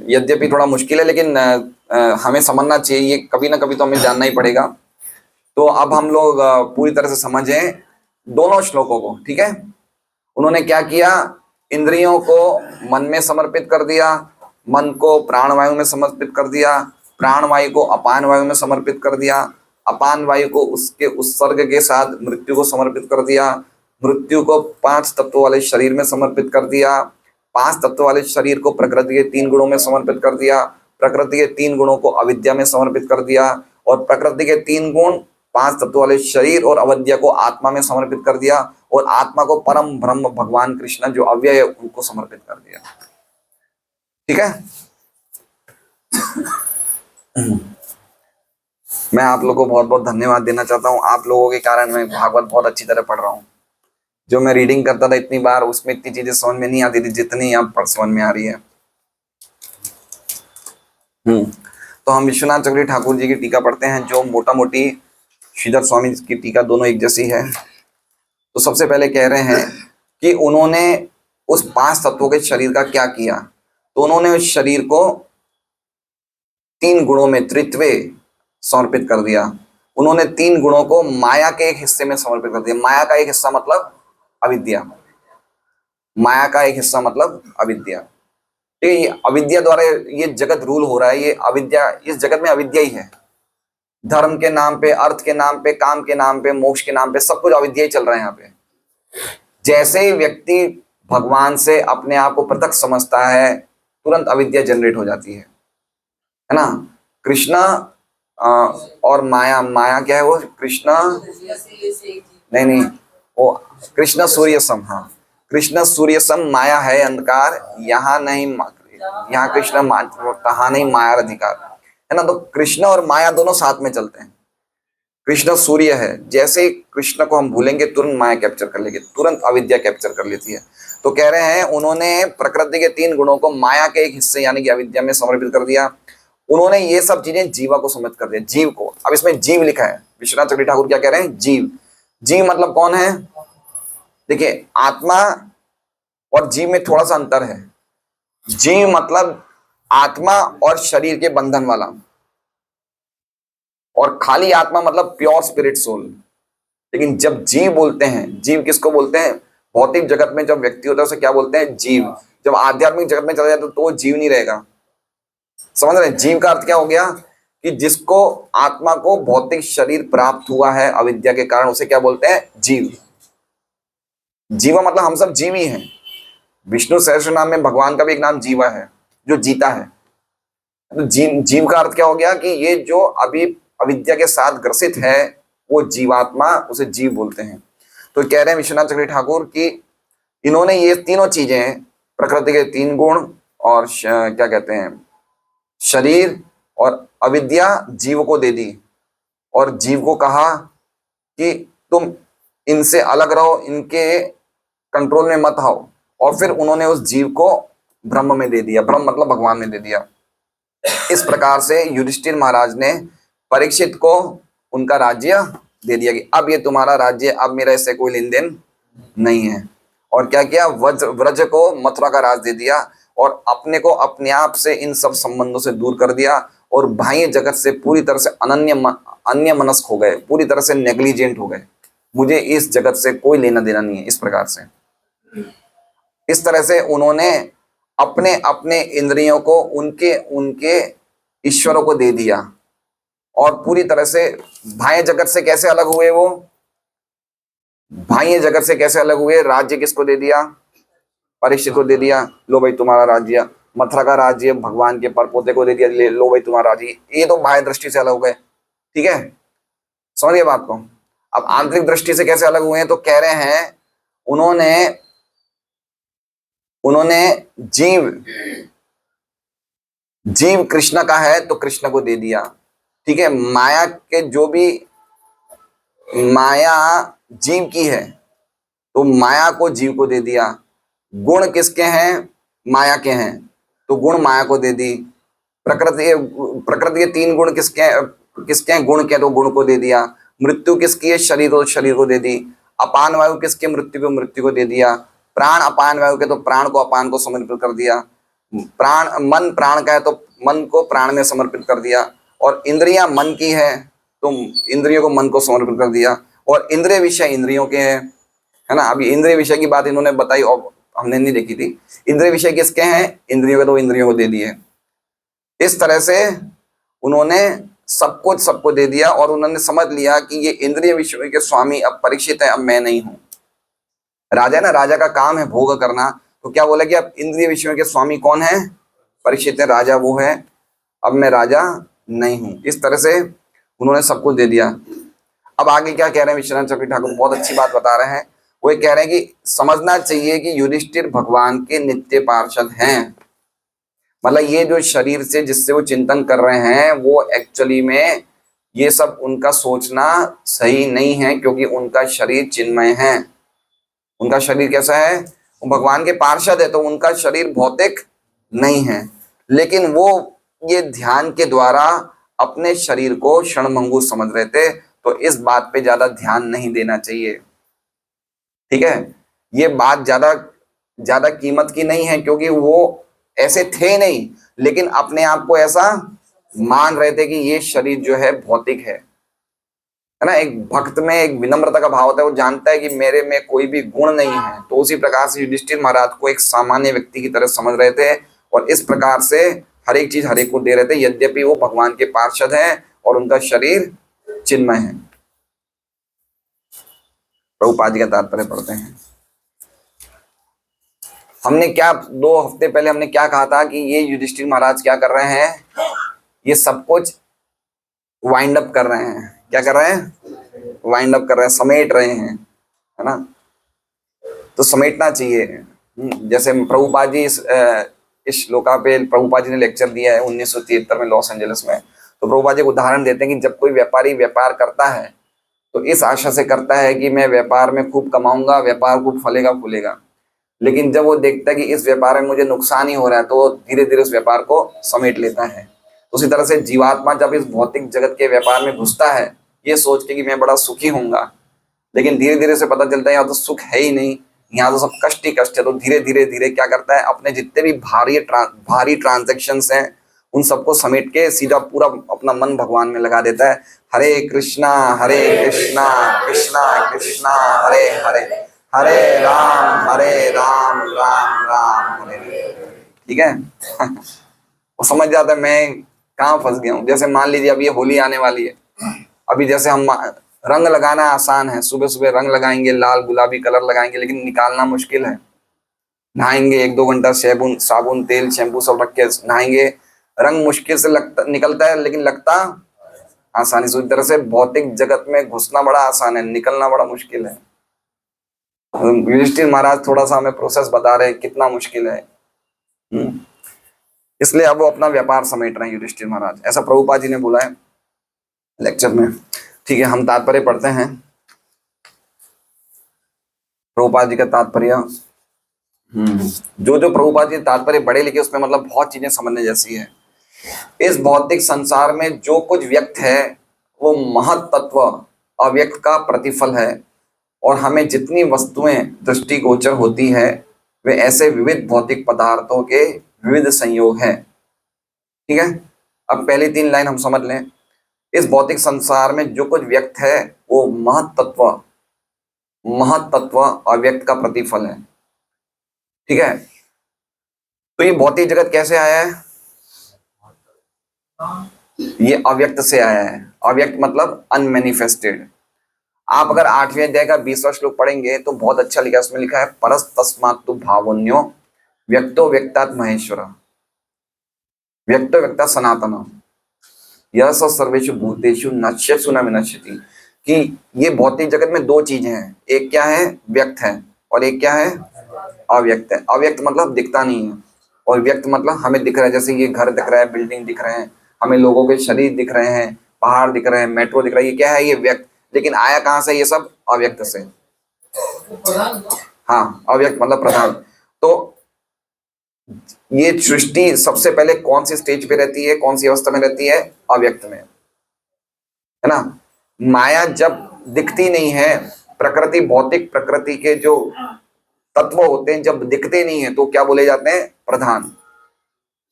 यद्यपि थोड़ा मुश्किल है लेकिन हमें समझना चाहिए, ये कभी ना कभी तो हमें जानना ही पड़ेगा। तो अब हम लोग पूरी तरह से समझें दोनों श्लोकों को। ठीक है, उन्होंने क्या किया? इंद्रियों को मन में समर्पित कर दिया, मन को प्राणवायु में समर्पित कर दिया, प्राणवायु को अपान वायु में समर्पित कर दिया, अपान वायु को उसके उत्सर्ग के साथ मृत्यु को समर्पित कर दिया, मृत्यु को 5 तत्वों वाले शरीर में समर्पित कर दिया, 5 तत्वों वाले शरीर को प्रकृति के 3 गुणों में समर्पित कर दिया, प्रकृति के 3 गुणों को अविद्या में समर्पित कर दिया, और प्रकृति के 3 गुण 5 तत्वों वाले शरीर और अविद्या को आत्मा में समर्पित कर दिया, और आत्मा को परम ब्रह्म भगवान कृष्ण जो अव्यय है उनको समर्पित कर दिया। ठीक है, मैं आप लोगों को बहुत बहुत धन्यवाद देना चाहता हूँ। आप लोगों के कारण मैं भागवत बहुत अच्छी तरह पढ़ रहा हूँ। जो मैं रीडिंग करता था इतनी बार, उसमें इतनी चीजें समझ में नहीं आती थी जितनी यहाँ पर समझ में आ रही है। तो हम विश्वनाथ चक्रवर्ती ठाकुर जी की टीका पढ़ते हैं, जो मोटा मोटी श्रीधर स्वामी की टीका दोनों एक जैसी है। तो सबसे पहले कह रहे हैं कि उन्होंने उस 5 तत्वों के शरीर का क्या किया। तो उन्होंने उस शरीर को 3 गुणों में त्रित्वे समर्पित कर दिया। उन्होंने 3 गुणों को माया के एक हिस्से में समर्पित कर दिया। माया का एक हिस्सा मतलब अविद्या। माया का एक हिस्सा मतलब अविद्या। ठीक है, ये अविद्या द्वारा ये जगत रूल हो रहा है। ये अविद्या, इस जगत में अविद्या ही है। धर्म के नाम पे, अर्थ के नाम पे, काम के नाम पे, मोक्ष के नाम पे सब कुछ अविद्या ही चल रहा है यहाँ पे। जैसे ही व्यक्ति भगवान से अपने आप को पृथक समझता है, तुरंत अविद्या जनरेट हो जाती है ना। कृष्णा और माया, माया क्या है? वो कृष्णा नहीं, वो कृष्ण सूर्य सम। हाँ, कृष्ण सूर्य सम माया है अंधकार, यहाँ नहीं, यहाँ कृष्ण कहाँ नहीं माया अधिकार, है ना। तो कृष्ण और माया दोनों साथ में चलते हैं। कृष्ण सूर्य है, जैसे ही कृष्ण को हम भूलेंगे तुरंत माया कैप्चर कर लेगी, तुरंत अविद्या कैप्चर कर लेती है। तो कह रहे हैं उन्होंने प्रकृति के 3 गुणों को माया के एक हिस्से यानी कि अविद्या में समर्पित कर दिया। उन्होंने ये सब चीजें जीवा को समर्पित कर दिया, जीव को। अब इसमें जीव लिखा है, विश्वनाथ चक्रवर्ती ठाकुर क्या कह रहे हैं? जीव। जीव मतलब कौन है? देखिए, आत्मा और जीव में थोड़ा सा अंतर है। जीव मतलब आत्मा और शरीर के बंधन वाला, और खाली आत्मा मतलब प्योर स्पिरिट सोल। लेकिन जब जीव बोलते हैं, जीव किसको बोलते हैं? भौतिक जगत में जब व्यक्ति होता है उसे क्या बोलते हैं? जीव। जब आध्यात्मिक जगत में चला जाता है तो वो जीव नहीं रहेगा। समझ रहे हैं? जीव का अर्थ क्या हो गया? कि जिसको आत्मा को भौतिक शरीर प्राप्त हुआ है अविद्या के कारण, उसे क्या बोलते हैं? जीव। जीवा मतलब हम सब जीव ही हैं। विष्णु सहस्त्र नाम में भगवान का भी एक नाम जीवा है, जो जीता है। तो जीव का अर्थ क्या हो गया? कि ये जो अभी अविद्या के साथ ग्रसित है वो जीवात्मा, उसे जीव बोलते हैं। तो कह रहे हैं विश्वनाथ चक्रवर्ती ठाकुर कि इन्होंने ये तीनों चीजें, प्रकृति के 3 गुण और क्या कहते हैं, शरीर और अविद्या, जीव को दे दी, और जीव को कहा कि तुम इनसे अलग रहो, इनके कंट्रोल में मत आओ। और फिर उन्होंने उस जीव को ब्रह्म में दे दिया, ब्रह्म मतलब भगवान में दे दिया। इस प्रकार से युधिष्ठिर महाराज ने परीक्षित को उनका राज्य दे दिया कि अब ये तुम्हारा राज्य, अब मेरा इससे कोई लेन देन नहीं है। और क्या किया, व्रज को मथुरा का राज दे दिया और अपने को अपने आप से इन सब संबंधों से दूर कर दिया और बाह्य जगत से पूरी तरह से अन्य मनस्क हो गए, पूरी तरह से नेग्लिजेंट हो गए। मुझे इस जगत से कोई लेना देना नहीं है। इस प्रकार से, इस तरह से उन्होंने अपने अपने इंद्रियों को उनके उनके ईश्वरों को दे दिया और पूरी तरह से बाह्य जगत से कैसे अलग हुए वो, बाह्य जगत से कैसे अलग हुए, राज्य किसको दे दिया, परीक्षित को दे दिया, लो भाई तुम्हारा राज्य। मथुरा का राज्य भगवान के परपोते को दे दिया, ले लो भाई तुम्हारा राज्य। ये तो बाह्य दृष्टि से अलग हो गए, ठीक है, समझिए बात को। अब आंतरिक दृष्टि से कैसे अलग हुए हैं, तो कह रहे हैं उन्होंने जीव कृष्ण का है तो कृष्ण को दे दिया, ठीक है। माया के जो भी, माया जीव की है तो माया को जीव को दे दिया। गुण किसके हैं, माया के हैं, तो गुण माया को दे दी। प्रकृति के 3 गुण किसके हैं, गुण के, तो गुण को दे दिया। मृत्यु किसकी है, शरीर, तो शरीर को दे दी। अपान वायु किसके, मृत्यु को दे दिया। प्राण अपान वायु के, तो प्राण को अपान को समर्पित कर दिया। मन प्राण का है तो मन को प्राण में समर्पित कर दिया। और इंद्रियां मन की है तो इंद्रियों को मन को समर्पित कर दिया। और इंद्रिय विषय इंद्रियों के हैं, है ना। अभी इंद्रिय विषय की बात इन्होंने बताई और हमने नहीं देखी थी। इंद्रिय विषय किसके हैं, इंद्रियों के, तो इंद्रियों को दे दिए। इस तरह से उन्होंने सबको दे दिया और उन्होंने समझ लिया कि ये इंद्रिय विषयों के स्वामी अब परीक्षित है, अब मैं नहीं हूं। राजा ना, राजा का काम है भोग करना, तो क्या बोला कि अब इंद्रिय विषयों के स्वामी कौन है, परीक्षित है, राजा वो है, अब मैं राजा नहीं हूं। इस तरह से उन्होंने सबको दे दिया। अब आगे क्या कह रहे हैं विश्वनाथ चक्रवर्ती ठाकुर, बहुत अच्छी बात बता रहे हैं। वो कह रहे हैं कि समझना चाहिए कि युधिष्ठिर भगवान के नित्य पार्षद हैं। मतलब ये जो शरीर से जिससे वो चिंतन कर रहे हैं, वो एक्चुअली में ये सब उनका सोचना सही नहीं है, क्योंकि उनका शरीर चिन्मय है। उनका शरीर कैसा है, वो भगवान के पार्षद है, तो उनका शरीर भौतिक नहीं है। लेकिन वो ये ध्यान के द्वारा अपने शरीर को क्षणभंगुर समझ रहे थे, तो इस बात पे ज्यादा ध्यान नहीं देना चाहिए, ठीक है। ये बात ज्यादा कीमत की नहीं है, क्योंकि वो ऐसे थे नहीं, लेकिन अपने आप को ऐसा मान रहे थे कि ये शरीर जो है भौतिक है ना। एक भक्त में एक विनम्रता का भाव होता है, वो जानता है कि मेरे में कोई भी गुण नहीं है। तो उसी प्रकार से युधिष्ठिर महाराज को एक सामान्य व्यक्ति की तरह समझ रहे थे और इस प्रकार से हर एक चीज हर एक को दे रहे थे, यद्यपि वो भगवान के पार्षद हैं और उनका शरीर चिन्मय है। प्रभुपाद जी का तात्पर्य पढ़ते हैं। हमने क्या 2 हफ्ते पहले हमने क्या कहा था कि ये युधिष्ठिर महाराज क्या कर रहे हैं, ये सब कुछ वाइंड अप कर रहे हैं। क्या कर रहे हैं, वाइंड अप कर रहे हैं, समेट रहे हैं, है ना। तो समेटना चाहिए। जैसे प्रभुपाद जी इस श्लोका पे प्रभुपाद जी ने लेक्चर दिया है 1973 में लॉस एंजलिस में। तो प्रभुपाद जी एक उदाहरण देते हैं कि जब कोई व्यापारी व्यापार करता है तो इस आशा से करता है कि मैं व्यापार में खूब कमाऊंगा, व्यापार खूब फलेगा फूलेगा। लेकिन जब वो देखता है कि इस व्यापार में मुझे नुकसान ही हो रहा है, तो धीरे धीरे उस व्यापार को समेट लेता है। उसी तरह से जीवात्मा जब इस भौतिक जगत के व्यापार में घुसता है ये सोच के कि मैं बड़ा सुखी होऊंगा, लेकिन धीरे धीरे से पता चलता है यहाँ तो सुख है ही नहीं, यहाँ तो सब कष्ट ही कष्ट है। तो धीरे धीरे क्या करता है, अपने जितने भी भारी ट्रांजैक्शंस हैं उन सबको समेट के सीधा पूरा अपना मन भगवान में लगा देता है। हरे कृष्णा कृष्णा कृष्णा हरे हरे, हरे राम राम राम हरे। ठीक है वो समझ जाता है मैं कहाँ फंस गया हूँ। जैसे मान लीजिए अब ये होली आने वाली है, अभी जैसे हम रंग लगाना आसान है, सुबह सुबह रंग लगाएंगे, लाल गुलाबी कलर लगाएंगे, लेकिन निकालना मुश्किल है। नहाएंगे 1-2 घंटा साबुन तेल शैम्पू सब रख के नहाएंगे, रंग मुश्किल से निकलता है, लेकिन लगता आसानी से। उसी तरह से भौतिक जगत में घुसना बड़ा आसान है, निकलना बड़ा मुश्किल है। युधिष्ठिर महाराज थोड़ा सा हमें प्रोसेस बता रहे हैं कितना मुश्किल है। इसलिए अब वो अपना व्यापार समेट रहे हैं युधिष्ठिर महाराज, ऐसा प्रभुपाद जी ने बोला है लेक्चर में। ठीक है, हम तात्पर्य पढ़ते हैं। प्रभुपाद जी का तात्पर्य, जो जो प्रभुपाद जी तात्पर्य बड़े लिखे उसमें मतलब बहुत चीजें समझने जैसी है। इस भौतिक संसार में जो कुछ व्यक्त है वो महत तत्व अव्यक्त का प्रतिफल है, और हमें जितनी वस्तुएं दृष्टिगोचर होती है वे ऐसे विविध भौतिक पदार्थों के विविध संयोग हैं। ठीक है, अब पहली 3 लाइन हम समझ लें। इस भौतिक संसार में जो कुछ व्यक्त है वो महत तत्व अव्यक्त का प्रतिफल है। ठीक है, तो ये भौतिक जगत कैसे आया है? ये अव्यक्त से आया है। अव्यक्त मतलब अनमैनिफेस्टेड। आप अगर 8वें अध्याय का 20वां श्लोक पढ़ेंगे तो बहुत अच्छा लिखा है, उसमें लिखा है परस तस्मात्तु भावन्यो व्यक्तो व्यक्तात् महेश्वर व्यक्तो व्यक्ता सनातन यह स सर्वेषु भूतेषु नश्यसु न विनश्यति। कि ये भौतिक जगत में 2 चीजें हैं, एक क्या है? व्यक्त है, और एक क्या है? अव्यक्त है। अव्यक्त मतलब दिखता नहीं है, और व्यक्त मतलब हमें दिख रहा है। जैसे ये घर दिख रहा है, बिल्डिंग दिख रहे हैं, हमें लोगों के शरीर दिख रहे हैं, पहाड़ दिख रहे हैं, मेट्रो दिख रहा है, ये क्या है? ये व्यक्त। लेकिन आया कहाँ से? ये सब अव्यक्त से। हाँ, अव्यक्त मतलब प्रधान। तो ये सृष्टि सबसे पहले कौन सी स्टेज पे रहती है, कौन सी अवस्था में रहती है? अव्यक्त में, है ना। माया जब दिखती नहीं है, प्रकृति, भौतिक प्रकृति के जो तत्व होते हैं जब दिखते नहीं है तो क्या बोले जाते हैं? प्रधान।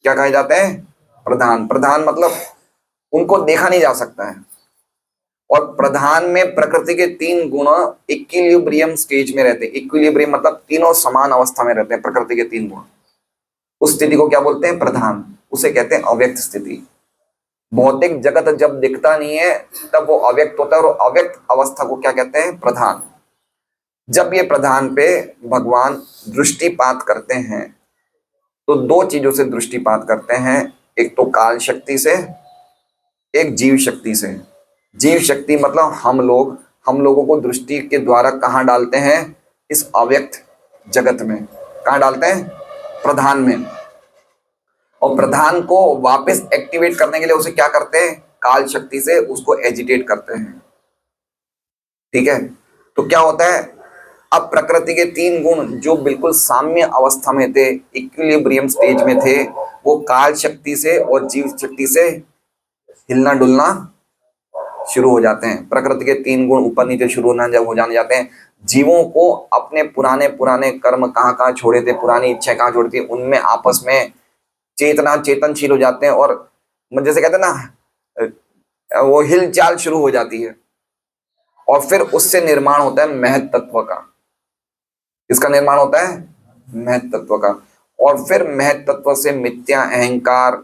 क्या कहे जाते हैं? प्रधान। प्रधान मतलब उनको देखा नहीं जा सकता है। और प्रधान में प्रकृति के 3 गुण इक्विलिब्रियम स्टेज में रहते हैं। इक्विलिब्रियम मतलब तीनों समान अवस्था में रहते हैं, प्रकृति के 3 गुण। उस स्थिति को क्या बोलते हैं? प्रधान। उसे कहते हैं अव्यक्त स्थिति। भौतिक जगत जब दिखता नहीं है तब वो अव्यक्त होता है, और अव्यक्त अवस्था को क्या कहते हैं? प्रधान। जब ये प्रधान पे भगवान दृष्टिपात करते हैं तो 2 चीजों से दृष्टिपात करते हैं, एक तो काल शक्ति से, एक जीव शक्ति से। जीव शक्ति मतलब हम लोगों को दृष्टि के द्वारा कहाँ डालते हैं? इस अव्यक्त जगत में। कहाँ डालते हैं? प्रधान में। और प्रधान को वापस एक्टिवेट करने के लिए उसे क्या करते हैं? काल शक्ति से उसको एजिटेट करते हैं। ठीक है, तो क्या होता है? अब प्रकृति के 3 गुण जो बिल्कुल साम्य अवस्था में थे, इक्विलिब्रियम स्टेज में थे, वो काल शक्ति से और जीव शक्ति से हिलना डुलना शुरू हो जाते हैं। प्रकृति के 3 गुण ऊपर नीचे शुरू हो जाने जाते हैं। जीवों को अपने पुराने पुराने कर्म कहाँ कहाँ छोड़े थे, पुरानी इच्छाएं कहाँ छोड़ी थी, उनमें आपस में चेतनशील हो जाते हैं, और जैसे कहते हैं ना, वो हिलचाल शुरू हो जाती है। और फिर उससे निर्माण होता है महत तत्व का। इसका निर्माण होता है महत तत्व का। और फिर महत तत्व से मिथ्या अहंकार,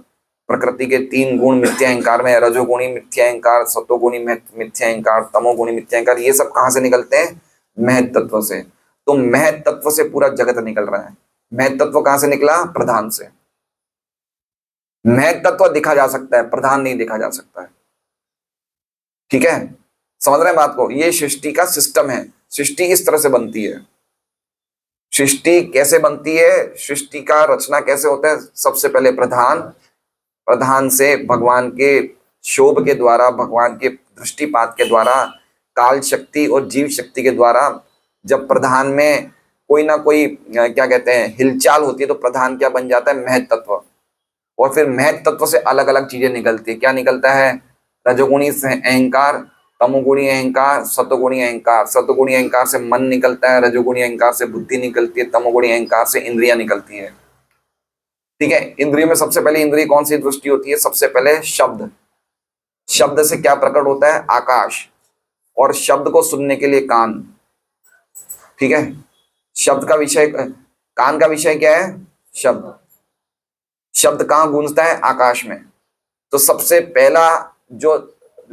प्रकृति के 3 गुण मिथ्या अहंकार में, रजोगुणी मिथ्या अहंकार, सतोगुणी मिथ्या अहंकार, तमोगुणी मिथ्या अहंकार, ये सब कहां से निकलते हैं? महत तत्व से। तो महत तत्व से पूरा जगत निकल रहा है। महत तत्व कहां से निकला? प्रधान से। महत तत्व दिखा जा सकता है, प्रधान नहीं देखा जा सकता है। ठीक है, समझ रहे हैं बात को? ये सृष्टि का सिस्टम है। सृष्टि इस तरह से बनती है। सृष्टि कैसे बनती है? सृष्टि का रचना कैसे होता है? सबसे पहले प्रधान से भगवान के शोभ के द्वारा, भगवान के दृष्टिपात के द्वारा, काल शक्ति और जीव शक्ति के द्वारा जब प्रधान में कोई ना कोई क्या कहते हैं हिलचाल होती है तो प्रधान क्या बन जाता है? महत तत्व। और फिर महत तत्व से अलग अलग चीजें निकलती है। क्या निकलता है? रजोगुणी से अहंकार, तमोगुणी अहंकार, सतोगुणी अहंकार। सतोगुणी अहंकार से मन निकलता है, रजोगुणी अहंकार से बुद्धि निकलती है, तमोगुणी अहंकार से इंद्रियां निकलती है। ठीक है, इंद्रियों में सबसे पहले इंद्रिय कौन सी दृष्टि होती है? सबसे पहले शब्द। शब्द से क्या प्रकट होता है? आकाश। और शब्द को सुनने के लिए कान। ठीक है, शब्द का विषय, कान का विषय क्या है? शब्द। शब्द कहां गूंजता है? आकाश में। तो सबसे पहला जो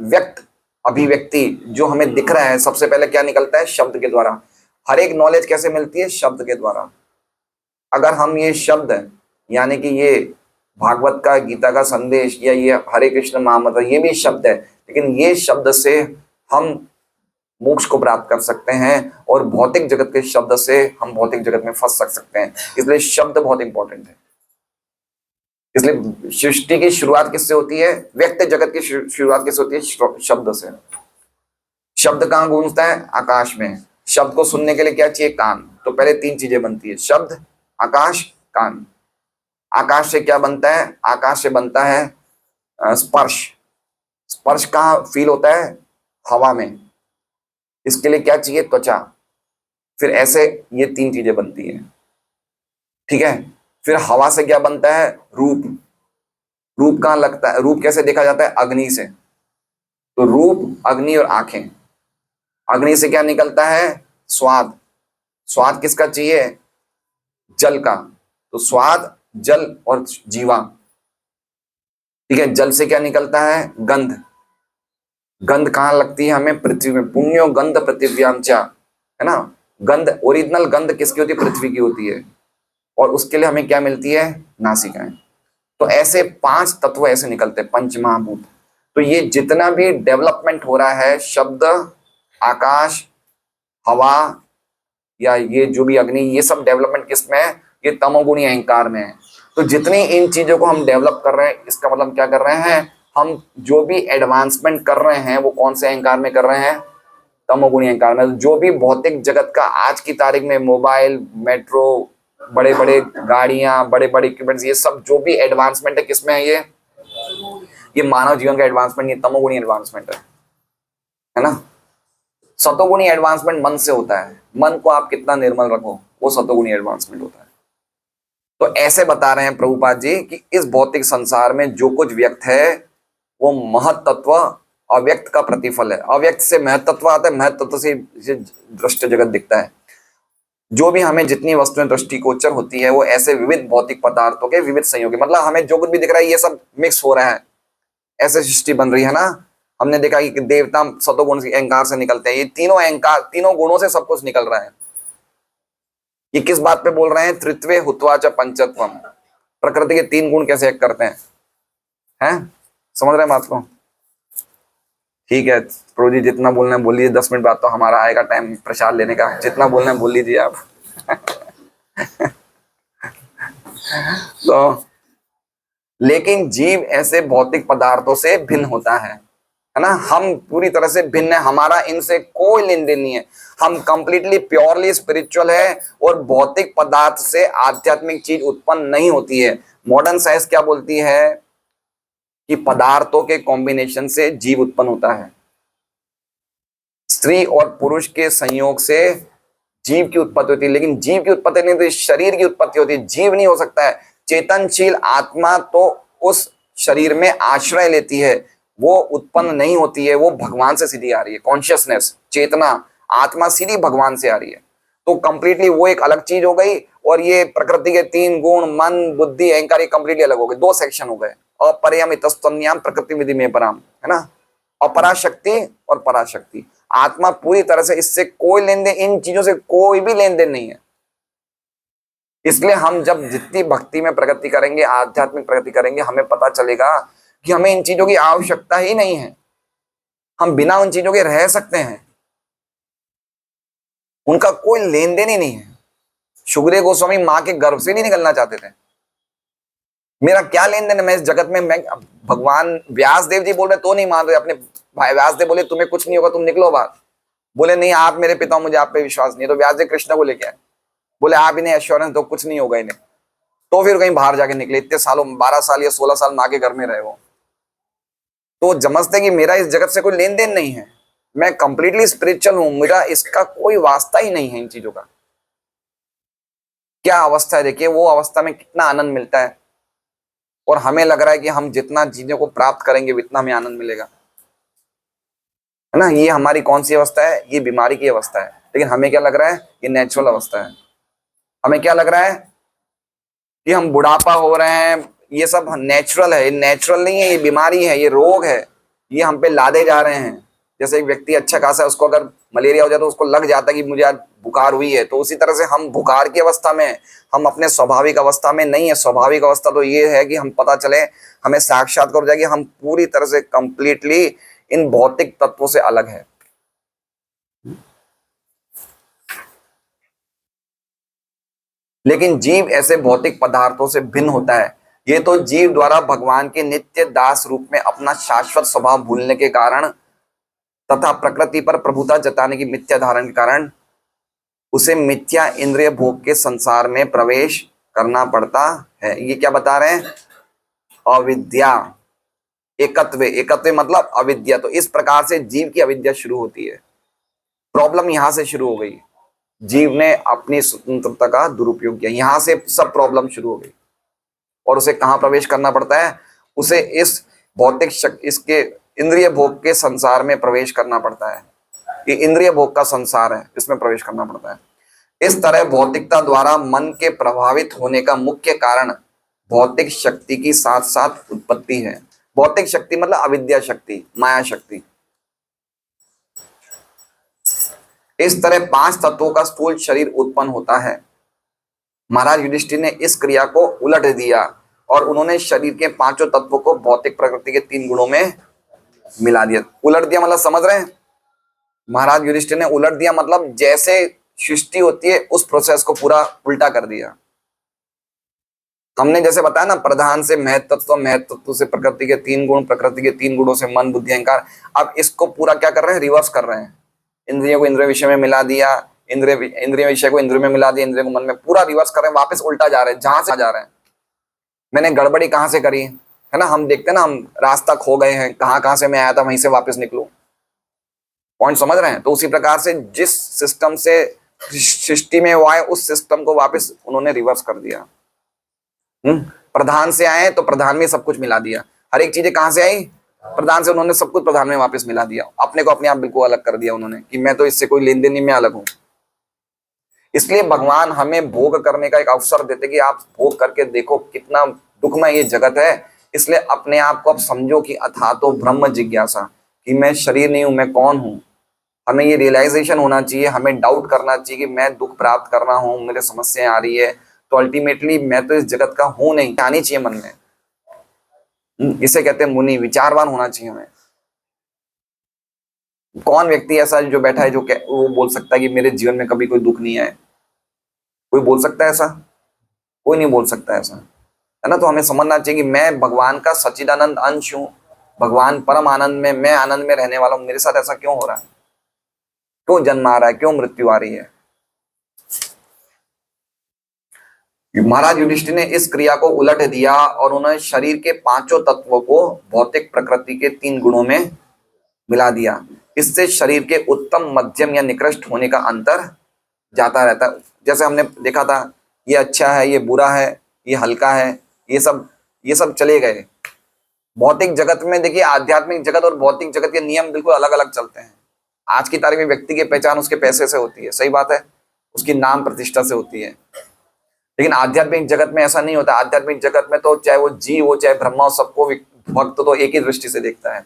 व्यक्त अभिव्यक्ति जो हमें दिख रहा है, सबसे पहले क्या निकलता है? शब्द के द्वारा। हर एक नॉलेज कैसे मिलती है? शब्द के द्वारा। अगर हम ये शब्द यानी कि ये भागवत का, गीता का संदेश, या ये हरे कृष्ण महामंत्र, ये भी शब्द है, लेकिन ये शब्द से हम मोक्ष को प्राप्त कर सकते हैं, और भौतिक जगत के शब्द से हम भौतिक जगत में फंस सकते हैं। इसलिए शब्द बहुत इंपॉर्टेंट है। इसलिए सृष्टि की शुरुआत किससे होती है? व्यक्त जगत की शुरुआत किससे होती है? शब्द से। शब्द कहां गूंजता है? आकाश में। शब्द को सुनने के लिए क्या चाहिए? कान। तो पहले 3 चीजें बनती है, शब्द, आकाश, कान। आकाश से क्या बनता है? आकाश से बनता है स्पर्श। स्पर्श कहाँ फील होता है? हवा में। इसके लिए क्या चाहिए? त्वचा। फिर ऐसे ये 3 चीजें बनती हैं, ठीक है। फिर हवा से क्या बनता है? रूप। रूप कहाँ लगता है? रूप कैसे देखा जाता है? अग्नि से। तो रूप, अग्नि और आंखें। अग्नि से क्या निकलता है? स्वाद। स्वाद किसका चाहिए? जल का। तो स्वाद, जल और जीवा, ठीक है। जल से क्या निकलता है? गंध। गंध कहाँ लगती है हमें? पृथ्वी में। पुण्यो गंध पृथिव्याम च, है ना। गंध, ओरिजिनल गंध किसकी होती है? पृथ्वी की होती है। और उसके लिए हमें क्या मिलती है? नासिकाएं। तो ऐसे 5 तत्व ऐसे निकलते हैं, पंचमहाभूत। तो ये जितना भी डेवलपमेंट हो रहा है, शब्द, आकाश, हवा, या ये जो भी अग्नि, ये सब डेवलपमेंट किस में है? ये तमोगुणी अहंकार में है। तो जितनी इन चीजों को हम डेवलप कर रहे हैं, इसका मतलब क्या कर रहे हैं? हम जो भी एडवांसमेंट कर रहे हैं वो कौन से अहंकार में कर रहे हैं? तमोगुणी अहंकार में। जो भी भौतिक जगत का आज की तारीख में मोबाइल, मेट्रो, बड़े बड़े गाड़ियां, बड़े बड़े इक्विपमेंट्स, ये सब जो भी एडवांसमेंट है किसमें है? ये मानव जीवन का एडवांसमेंट, ये तमोगुणी एडवांसमेंट है ना। सतोगुणी एडवांसमेंट मन से होता है। मन को आप कितना निर्मल रखो, वो सतोगुणी एडवांसमेंट होता है। तो ऐसे बता रहे हैं प्रभुपाद जी कि इस भौतिक संसार में जो कुछ व्यक्त है वो महत तत्व अव्यक्त का प्रतिफल है। अव्यक्त से महत तत्व आता है, महत तत्व से दृष्ट जगत दिखता है। जो भी हमें जितनी वस्तुएं दृष्टिगोचर होती है वो ऐसे विविध भौतिक पदार्थों के विविध संयोग, मतलब हमें जो कुछ भी दिख रहा है ये सब मिक्स हो रहा है, ऐसे सृष्टि बन रही है ना। हमने देखा कि देवता सतोगुण से अहंकार से निकलते हैं। ये तीनों अहंकार, तीनों गुणों से सब कुछ निकल रहा है। ये किस बात पे बोल रहे हैं? त्रित्वे हुत्वा च पंचत्वम। प्रकृति के 3 गुण कैसे एक करते हैं? समझ रहे हैं बात को? ठीक है प्रभु जी, जितना बोलना है बोल लीजिए। 10 मिनट बाद तो हमारा आएगा टाइम प्रसाद लेने का। जितना बोलना है बोल लीजिए आप। तो लेकिन जीव ऐसे भौतिक पदार्थों से भिन्न होता है ना। हम पूरी तरह से भिन्न है, हमारा इनसे कोई लेन देन नहीं है। हम कंप्लीटली प्योरली स्पिरिचुअल है और भौतिक पदार्थ से आध्यात्मिक चीज उत्पन्न नहीं होती है। मॉडर्न साइंस क्या बोलती है कि पदार्थों के कॉम्बिनेशन से जीव उत्पन्न होता है। स्त्री और पुरुष के संयोग से जीव की उत्पत्ति होती है, लेकिन जीव की उत्पत्ति नहीं होती, शरीर की उत्पत्ति होती है। जीव नहीं हो सकता है। चेतनशील आत्मा तो उस शरीर में आश्रय लेती है, वो उत्पन्न नहीं होती है। वो भगवान से सीधी आ रही है। कॉन्शियसनेस, चेतना, आत्मा सीधी भगवान से आ रही है। तो कंप्लीटली वो एक अलग चीज हो गई। और ये प्रकृति के 3 गुण, मन, बुद्धि, अहंकार, ये कंप्लीटली अलग हो गए। 2 सेक्शन हो गए। अपरियमितस्तन्याम प्रकृति विधि में पराम, है ना। अपराशक्ति और पराशक्ति। आत्मा पूरी तरह से इससे कोई लेन देन, इन चीजों से कोई भी लेन देन नहीं है। इसलिए हम जब जितनी भक्ति में प्रगति करेंगे, आध्यात्मिक प्रगति करेंगे, हमें पता चलेगा कि हमें इन चीजों की आवश्यकता ही नहीं है। हम बिना उन चीजों के रह सकते हैं। उनका कोई लेन देन ही नहीं है। सुखदेव गोस्वामी मां के गर्भ से नहीं निकलना चाहते थे। मेरा क्या लेन देन है, मैं इस जगत में, मैं भगवान व्यास देव जी बोल रहे तो नहीं मान रहे। अपने भाई व्यास देव बोले तुम्हें कुछ नहीं होगा, तुम निकलो बाहर। बोले नहीं आप मेरे पिता हो, मुझे आप पे विश्वास नहीं है। तो व्यास देव कृष्ण को लेके आए, बोले आप इन्हें एश्योरेंस दो कुछ नहीं होगा इन्हें। तो फिर कहीं बाहर जाके निकले। इतने सालों, 12 साल या 16 साल माँ के घर में रहे वो। तो समझते कि मेरा इस जगत से कोई लेन देन नहीं है, मैं कंप्लीटली स्पिरिचुअल हूं, मेरा इसका कोई वास्ता ही नहीं है इन चीजों का। क्या अवस्था है देखिए, वो अवस्था में कितना आनंद मिलता है। और हमें लग रहा है कि हम जितना चीजों को प्राप्त करेंगे उतना हमें आनंद मिलेगा, है ना। ये हमारी कौन सी अवस्था है? ये बीमारी की अवस्था है। लेकिन हमें क्या लग रहा है? ये नेचुरल अवस्था है। हमें क्या लग रहा है कि हम बुढ़ापा हो रहे हैं, ये सब नेचुरल है। ये नेचुरल नहीं है, ये बीमारी है, ये रोग है। ये हम पे लादे जा रहे हैं। जैसे एक व्यक्ति अच्छा खासा है, उसको अगर मलेरिया हो जाए तो उसको लग जाता है कि मुझे आज बुखार हुई है। तो उसी तरह से हम बुखार की अवस्था में, हम अपने स्वाभाविक अवस्था में नहीं है। स्वाभाविक अवस्था तो ये है कि हम पता चले, हमें साक्षात्कार हो जाए कि हम पूरी तरह से कंप्लीटली इन भौतिक तत्वों से अलग है। लेकिन जीव ऐसे भौतिक पदार्थों से भिन्न होता है। ये तो जीव द्वारा भगवान के नित्य दास रूप में अपना शाश्वत स्वभाव भूलने के कारण तथा प्रकृति पर प्रभुता जताने की मिथ्या धारण के कारण उसे मिथ्या इंद्रिय भोग के संसार में प्रवेश करना पड़ता है। ये क्या बता रहे हैं? अविद्या, एकत्व, एकत्व मतलब अविद्या। तो इस प्रकार से जीव की अविद्या शुरू होती है। प्रॉब्लम यहां से शुरू हो गई, जीव ने अपनी स्वतंत्रता का दुरुपयोग किया, यहां से सब प्रॉब्लम शुरू हो गई। और उसे कहां प्रवेश करना पड़ता है? उसे इस भौतिक इसके इंद्रिय भोग के संसार में प्रवेश करना पड़ता है। ये इंद्रिय भोग का संसार है, इसमें प्रवेश करना पड़ता है। इस तरह भौतिकता द्वारा मन के प्रभावित होने का मुख्य कारण भौतिक शक्ति की साथ साथ उत्पत्ति है। भौतिक शक्ति मतलब अविद्या शक्ति, माया शक्ति। इस तरह 5 तत्वों का स्थूल शरीर उत्पन्न होता है। महाराज युधिष्ठिर ने इस क्रिया को उलट दिया और उन्होंने शरीर के 5 तत्वों को भौतिक प्रकृति के 3 गुणों में मिला दिया। उलट दिया मतलब समझ रहे हैं? महाराज युधिष्ठिर ने उलट दिया मतलब जैसे सृष्टि होती है उस प्रोसेस को पूरा उल्टा कर दिया। हमने जैसे बताया ना, प्रधान से महत्त्व, महत्त्व से प्रकृति के 3 गुण, प्रकृति के 3 गुणों से मन, बुद्धि, अहंकार। अब इसको पूरा क्या कर रहे हैं? रिवर्स कर रहे हैं। इंद्रियों को इंद्रिय विषय में मिला दिया, इंद्रिय विषय को इंद्रिय में मिला दिया, इंद्रिय को मन में, पूरा रिवर्स कर रहे हैं, वापस उल्टा जा रहे हैं, जहां से जा रहे हैं। मैंने गड़बड़ी कहां से करी है ना? हम देखते हैं ना, हम रास्ता खो गए हैं, कहां से मैं आया था वहीं से वापस निकलूं। पॉइंट समझ रहे हैं? तो उसी प्रकार से जिस सिस्टम से सृष्टि में हुआ है उस सिस्टम को वापस उन्होंने रिवर्स कर दिया। प्रधान से आए तो प्रधान में सब कुछ मिला दिया। हर एक चीजें कहां से आई? प्रधान से। उन्होंने सब कुछ प्रधान में वापस मिला दिया, अपने को अपने आप बिल्कुल अलग कर दिया उन्होंने, कि मैं तो इससे कोई लेन देन नहीं, मैं अलग हूं। इसलिए भगवान हमें भोग करने का एक अवसर देते कि आप भोग करके देखो कितना दुखमय ये जगत है। इसलिए अपने आप को अब समझो कि अथा तो ब्रह्म जिज्ञासा, कि मैं शरीर नहीं हूं, मैं कौन हूं। हमें ये रियलाइजेशन होना चाहिए, हमें डाउट करना चाहिए कि मैं दुख प्राप्त कर रहा हूं, मेरे समस्याएं आ रही है, तो अल्टीमेटली मैं तो इस जगत का हूं नहीं। आनी चाहिए मन में, इसे कहते हैं मुनि, विचारवान होना चाहिए हमें। कौन व्यक्ति ऐसा जो बैठा है जो वो बोल सकता है कि मेरे जीवन में कभी कोई दुख नहीं आए? कोई बोल सकता है ऐसा? कोई नहीं बोल सकता ऐसा, है ना? तो हमें समझना चाहिए कि मैं भगवान का सच्चिदानंद अंश हूं, भगवान परम आनंद में, मैं आनंद में रहने वाला हूं। मेरे साथ ऐसा क्यों हो रहा है? क्यों जन्म आ रहा है? क्यों मृत्यु आ रही है? महाराज युधिष्ठिर ने इस क्रिया को उलट दिया और उन्होंने शरीर के 5 तत्वों को भौतिक प्रकृति के 3 गुणों में मिला दिया। इससे शरीर के उत्तम, मध्यम या निकृष्ट होने का अंतर जाता रहता है। जैसे हमने देखा था, ये अच्छा है, ये बुरा है, ये हल्का है, ये सब चले गए। भौतिक जगत में देखिए, आध्यात्मिक जगत और भौतिक जगत के नियम बिल्कुल अलग अलग चलते हैं। आज की तारीख में व्यक्ति की पहचान उसके पैसे से होती है, सही बात है, उसकी नाम प्रतिष्ठा से होती है। लेकिन आध्यात्मिक जगत में ऐसा नहीं होता। आध्यात्मिक जगत में तो चाहे वो जीव हो चाहे ब्रह्मा हो, सबको भक्त तो एक ही दृष्टि से देखता है।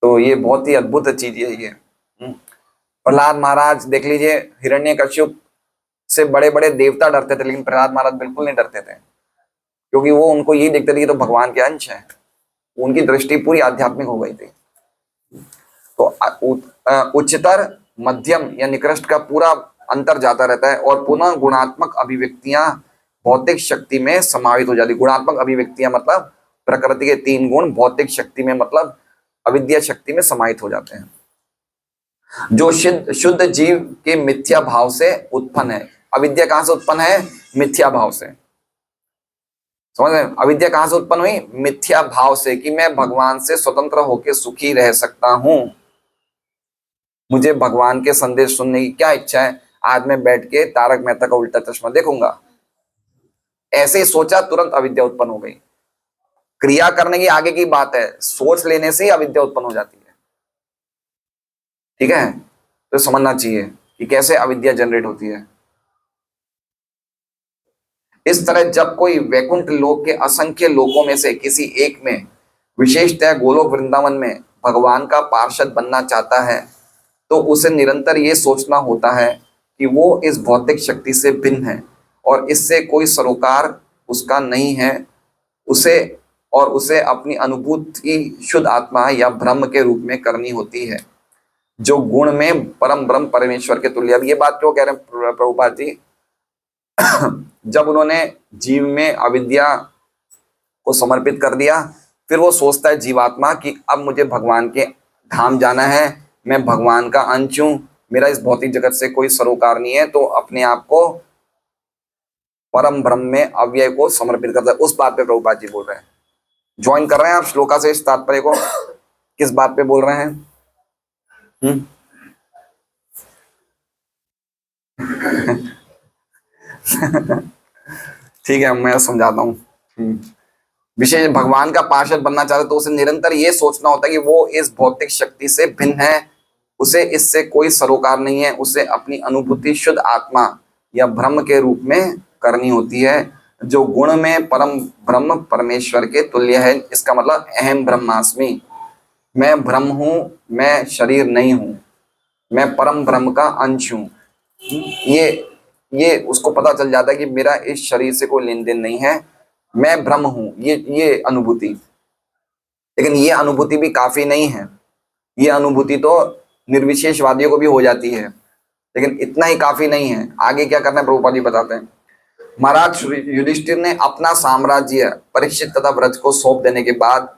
तो ये बहुत ही अद्भुत चीज है ये। प्रहलाद महाराज देख लीजिए, हिरण्यकश्यप से बड़े बड़े देवता डरते थे, लेकिन प्रहलाद महाराज बिल्कुल नहीं डरते थे, क्योंकि वो उनको यही देखते थे कि तो भगवान के अंश है। उनकी दृष्टि पूरी आध्यात्मिक हो गई थी। तो उच्चतर, मध्यम या निकृष्ट का पूरा अंतर जाता रहता है और पुनः गुणात्मक अभिव्यक्तियां भौतिक शक्ति में समाहित हो जाती। गुणात्मक अभिव्यक्तियां मतलब प्रकृति के 3 गुण भौतिक शक्ति में मतलब अविद्या शक्ति में समाहित हो जाते हैं, जो शुद्ध जीव के मिथ्या भाव से उत्पन्न है। अविद्या कहां से उत्पन्न है? मिथ्या भाव से। समझ रहे? अविद्या कहां से उत्पन्न हुई? मिथ्या भाव से, कि मैं भगवान से स्वतंत्र होकर सुखी रह सकता हूं, मुझे भगवान के संदेश सुनने की क्या इच्छा है, आज मैं बैठ के तारक मेहता का उल्टा चश्मा देखूंगा। ऐसे ही सोचा, तुरंत अविद्या उत्पन्न हो गई। क्रिया करने की आगे की बात है, सोच लेने से ही अविद्या उत्पन्न हो जाती है। ठीक है? तो समझना चाहिए कि कैसे अविद्या जनरेट होती है। इस तरह जब कोई वैकुंठ लोक के असंख्य लोकों में से किसी एक में, विशेषतः गोलोक वृंदावन में भगवान का पार्षद बनना चाहता है, तो उसे निरंतर ये सोचना होता है कि वो इस भौतिक शक्ति से भिन्न है और इससे कोई सरोकार उसका नहीं है। उसे अपनी अनुभूति शुद्ध आत्मा या ब्रह्म के रूप में करनी होती है, जो गुण में परम ब्रह्म परमेश्वर के तुल्य। अब ये बात क्यों कह रहे हैं प्रभुपाद जी? जब उन्होंने जीव में अविद्या को समर्पित कर दिया, फिर वो सोचता है जीवात्मा कि अब मुझे भगवान के धाम जाना है, मैं भगवान का अंश हूं, मेरा इस भौतिक जगत से कोई सरोकार नहीं है, तो अपने आप को परम ब्रह्म में अव्यय को समर्पित करता है। उस बात पे प्रभुपाद जी बोल रहे हैं। ज्वाइन कर रहे हैं आप श्लोका से इस तात्पर्य को? किस बात पे बोल रहे हैं? ठीक है, मैं समझाता हूँ। विशेष भगवान का पार्षद बनना चाहते तो उसे निरंतर ये सोचना होता है कि वो इस भौतिक शक्ति से भिन्न है, उसे इससे कोई सरोकार नहीं है, उसे अपनी अनुभूति शुद्ध आत्मा या ब्रह्म के रूप में करनी होती है, जो गुण में परम ब्रह्म परमेश्वर के तुल्य है। इसका मतलब अहम ब्रह्मास्मि, मैं ब्रह्म हूं, मैं शरीर नहीं हूं, मैं परम ब्रह्म का अंश हूं। ये उसको पता चल जाता है कि मेरा इस शरीर से कोई लेन देन नहीं है, मैं ब्रह्म हूं। ये अनुभूति, लेकिन ये अनुभूति भी काफी नहीं है। ये अनुभूति तो निर्विशेषवादियों को भी हो जाती है, लेकिन इतना ही काफी नहीं है। आगे क्या करना है प्रभुपाद जी बताते हैं। महाराज युधिष्ठिर ने अपना साम्राज्य परीक्षित तथा व्रज को सौंप देने के बाद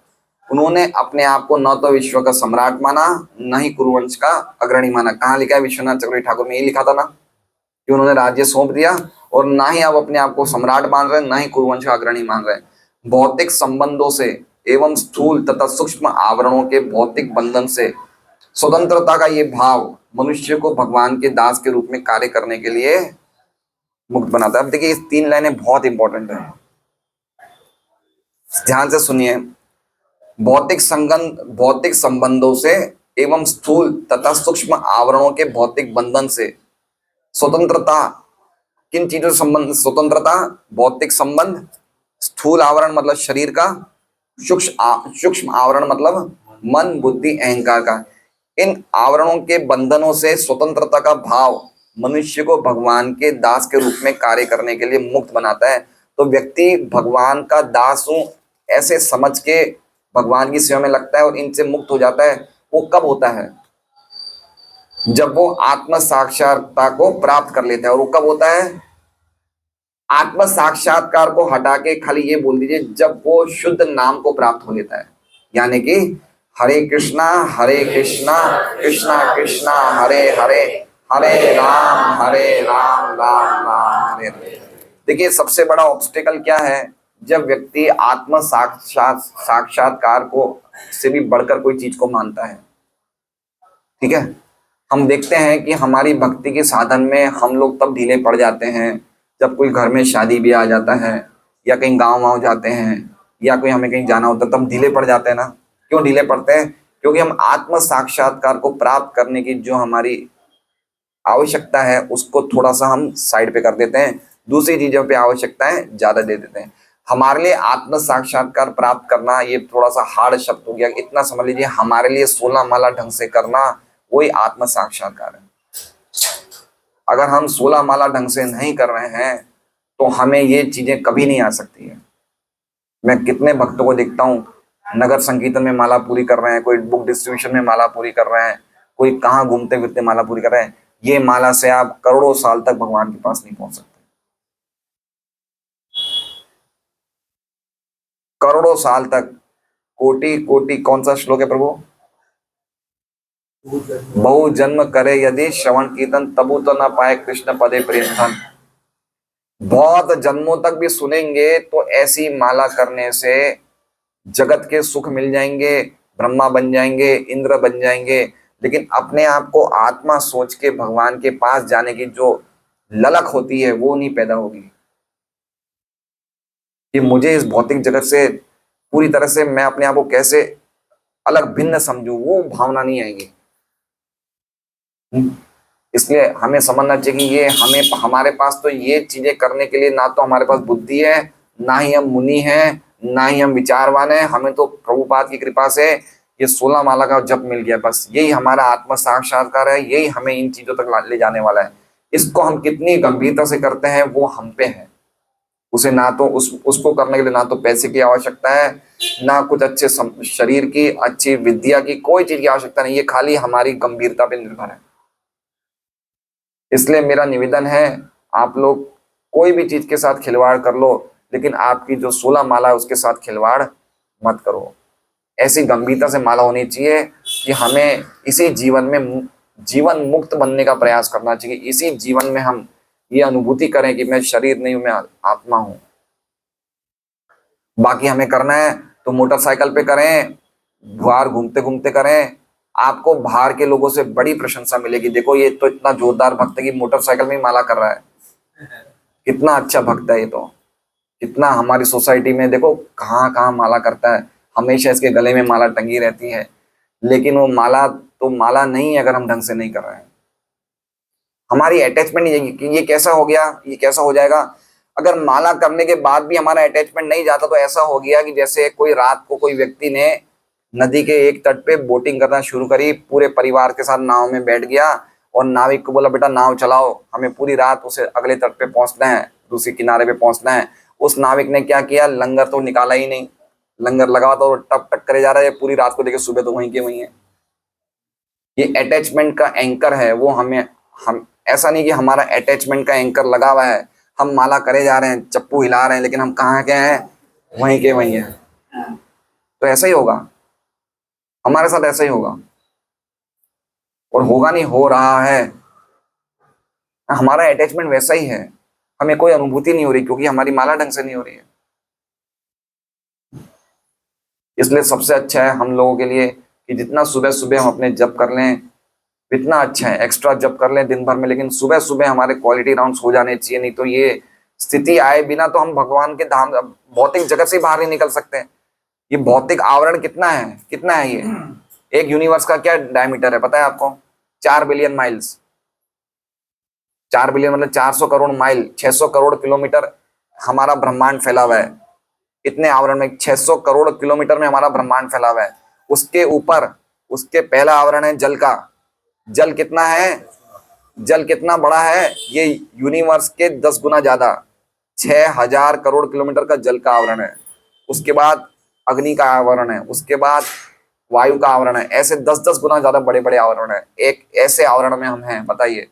उन्होंने अपने आप को न तो विश्व का सम्राट माना, न ही कुरुवंश का अग्रणी माना। कहाँ लिखा है? विश्वनाथ चक्रवर्ती ठाकुर में ये लिखा था ना कि उन्होंने राज्य सौंप दिया, और ना ही आप अपने आप को सम्राट मान रहे हैं, ना ही कुरुवंश का अग्रणी मान रहे हैं। भौतिक संबंधों से एवं स्थूल तथा सूक्ष्म आवरणों के भौतिक बंधन से स्वतंत्रता का ये भाव मनुष्य को भगवान के दास के रूप में कार्य करने के लिए मुक्त बनाता है। अब देखिए, इस 3 लाइनें बहुत इंपॉर्टेंट है, ध्यान से सुनिए। भौतिक संबंधों से एवं स्थूल तथा सूक्ष्म आवरणों के भौतिक बंधन से स्वतंत्रता। किन चीजों से संबंध? स्वतंत्रता, भौतिक संबंध, स्थूल आवरण मतलब शरीर का, सूक्ष्म आवरण मतलब मन, बुद्धि, अहंकार का। इन आवरणों के बंधनों से स्वतंत्रता का भाव मनुष्य को भगवान के दास के रूप में कार्य करने के लिए मुक्त बनाता है। तो व्यक्ति भगवान का दास हूं ऐसे समझ के भगवान की सेवा में लगता है और इनसे मुक्त हो जाता है। वो कब होता है? जब वो आत्म साक्षात्कार को प्राप्त कर लेता है। और वो कब होता है? आत्म साक्षात्कार को हटा के खाली ये बोल दीजिए, जब वो शुद्ध नाम को प्राप्त हो लेता है। यानी कि हरे कृष्णा कृष्णा कृष्णा हरे हरे, हरे राम राम राम हरे हरे। देखिए, सबसे बड़ा ऑब्स्टेकल क्या है? जब व्यक्ति आत्म साक्षात्कार को से भी बढ़कर कोई चीज को मानता है। ठीक है, हम देखते हैं कि हमारी भक्ति के साधन में हम लोग तब ढीले पड़ जाते हैं जब कोई घर में शादी भी आ जाता है, या कहीं गांव जाते हैं, या कोई हमें कहीं जाना होता है, तब ढीले पड़ जाते हैं ना। क्यों ढीले पड़ते हैं? क्योंकि हम आत्म साक्षात्कार को प्राप्त करने की जो हमारी आवश्यकता है उसको थोड़ा सा हम साइड पे कर देते हैं, दूसरी चीजों पे आवश्यकताएं ज्यादा दे देते हैं। हमारे लिए आत्म साक्षात्कार प्राप्त करना ये थोड़ा सा हार्ड शब्द हो गया। इतना समझ लीजिए, हमारे लिए 16 माला ढंग से करना वही आत्म साक्षात्कार है। अगर हम 16 माला ढंग से नहीं कर रहे हैं तो हमें ये चीजें कभी नहीं आ सकती है। मैं कितने भक्तों को देखता हूँ, नगर संकीर्तन में माला पूरी कर रहे हैं, कोई बुक डिस्ट्रीब्यूशन में माला पूरी कर रहे हैं, कोई कहाँ घूमते फिरते माला पूरी कर रहे हैं। ये माला से आप करोड़ों साल तक भगवान के पास नहीं पहुंच सकते। करोड़ों साल तक, कोटि कोटि, कौन सा श्लोक है प्रभु? बहु जन्म करे यदि श्रवण कीर्तन, तबु तो न पाए कृष्ण पदे प्रेम धन। बहुत जन्मों तक भी सुनेंगे तो ऐसी माला करने से जगत के सुख मिल जाएंगे, ब्रह्मा बन जाएंगे, इंद्र बन जाएंगे, लेकिन अपने आप को आत्मा सोच के भगवान के पास जाने की जो ललक होती है वो नहीं पैदा होगी। कि मुझे इस भौतिक जगत से पूरी तरह से मैं अपने आप को कैसे अलग भिन्न समझूं, वो भावना नहीं आएगी। इसलिए हमें समझना चाहिए कि ये हमारे पास तो ये चीजें करने के लिए ना तो हमारे पास बुद्धि है, ना ही हम मुनि हैं, ना ही हम विचारवान हैं। हमें तो प्रभुपाद की कृपा से ये 16 माला का जप मिल गया, बस यही हमारा आत्म साक्षात्कार है, यही हमें इन चीजों तक ले जाने वाला है। इसको हम कितनी गंभीरता से करते हैं वो हम पे है। उसे ना तो उसको करने के लिए ना तो पैसे की आवश्यकता है, ना कुछ अच्छे शरीर की, अच्छी विद्या की, कोई चीज की आवश्यकता नहीं। ये खाली हमारी गंभीरता पे निर्भर है। इसलिए मेरा निवेदन है, आप लोग कोई भी चीज के साथ खिलवाड़ कर लो, लेकिन आपकी जो 16 माला है उसके साथ खिलवाड़ मत करो। ऐसी गंभीरता से माला होनी चाहिए कि हमें इसी जीवन में जीवन मुक्त बनने का प्रयास करना चाहिए। इसी जीवन में हम ये अनुभूति करें कि मैं शरीर नहीं हूं, मैं आत्मा हूं। बाकी हमें करना है तो मोटरसाइकिल पे करें, बाहर घूमते घूमते करें, आपको बाहर के लोगों से बड़ी प्रशंसा मिलेगी। देखो ये तो इतना जोरदार भक्त है कि मोटरसाइकिल में ही माला कर रहा है, कितना अच्छा भक्त है ये तो। कितना हमारी सोसाइटी में देखो कहाँ कहाँ माला करता है, हमेशा इसके गले में माला टंगी रहती है, लेकिन वो माला तो माला नहीं है अगर हम ढंग से नहीं कर रहे हैं। हमारी अटैचमेंट ये कैसा हो गया, ये कैसा हो जाएगा अगर माला करने के बाद भी हमारा अटैचमेंट नहीं जाता, तो ऐसा हो गया कि जैसे कोई रात को कोई व्यक्ति ने नदी के एक तट पे बोटिंग करना शुरू करी, पूरे परिवार के साथ नाव में बैठ गया और नाविक को बोला बेटा नाव चलाओ, हमें पूरी रात उसे अगले तट पे पहुंचना है, दूसरे किनारे पे पहुंचना है। उस नाविक ने क्या किया, लंगर तो निकाला ही नहीं, लंगर लगा तो टप टक करे जा रहा है पूरी रात को, देखिए सुबह तो वहीं के वहीं है। ये अटैचमेंट का एंकर है वो। हम ऐसा नहीं कि हमारा अटैचमेंट का एंकर लगा हुआ है, हम माला करे जा रहे हैं, चप्पू हिला रहे हैं, लेकिन हम कहाँ के हैं, वहीं के वहीं है। तो ऐसा ही होगा हमारे साथ, ऐसा ही होगा और होगा नहीं, हो रहा है। हमारा अटैचमेंट वैसा ही है, हमें कोई अनुभूति नहीं हो रही क्योंकि हमारी माला ढंग से नहीं हो रही है। इसलिए सबसे अच्छा है हम लोगों के लिए कि जितना सुबह सुबह हम अपने जप कर लें इतना अच्छा है, एक्स्ट्रा जप कर लें दिन भर में, लेकिन सुबह सुबह हमारे क्वालिटी राउंड्स हो जाने चाहिए। नहीं तो ये स्थिति आए बिना तो हम भगवान के धाम भौतिक जगत से बाहर नहीं निकल सकते। ये भौतिक आवरण कितना है ये एक यूनिवर्स का क्या डायमीटर है पता है आपको? 4 बिलियन माइल्स। 4 बिलियन मतलब 400 करोड़ माइल, 600 करोड़ किलोमीटर हमारा ब्रह्मांड फैला हुआ है। इतने आवरण में 600 करोड़ किलोमीटर में हमारा ब्रह्मांड फैला हुआ है। उसके ऊपर उसके पहला आवरण है जल का। जल कितना है, जल कितना बड़ा है, ये यूनिवर्स के 10 गुना ज्यादा, 6000 करोड़ किलोमीटर का जल का आवरण है। उसके बाद अग्नि का आवरण है, उसके बाद वायु का आवरण है, ऐसे 10-10 गुना ज्यादा बड़े बड़े आवरण है। एक ऐसे आवरण में हम हैं, बताइए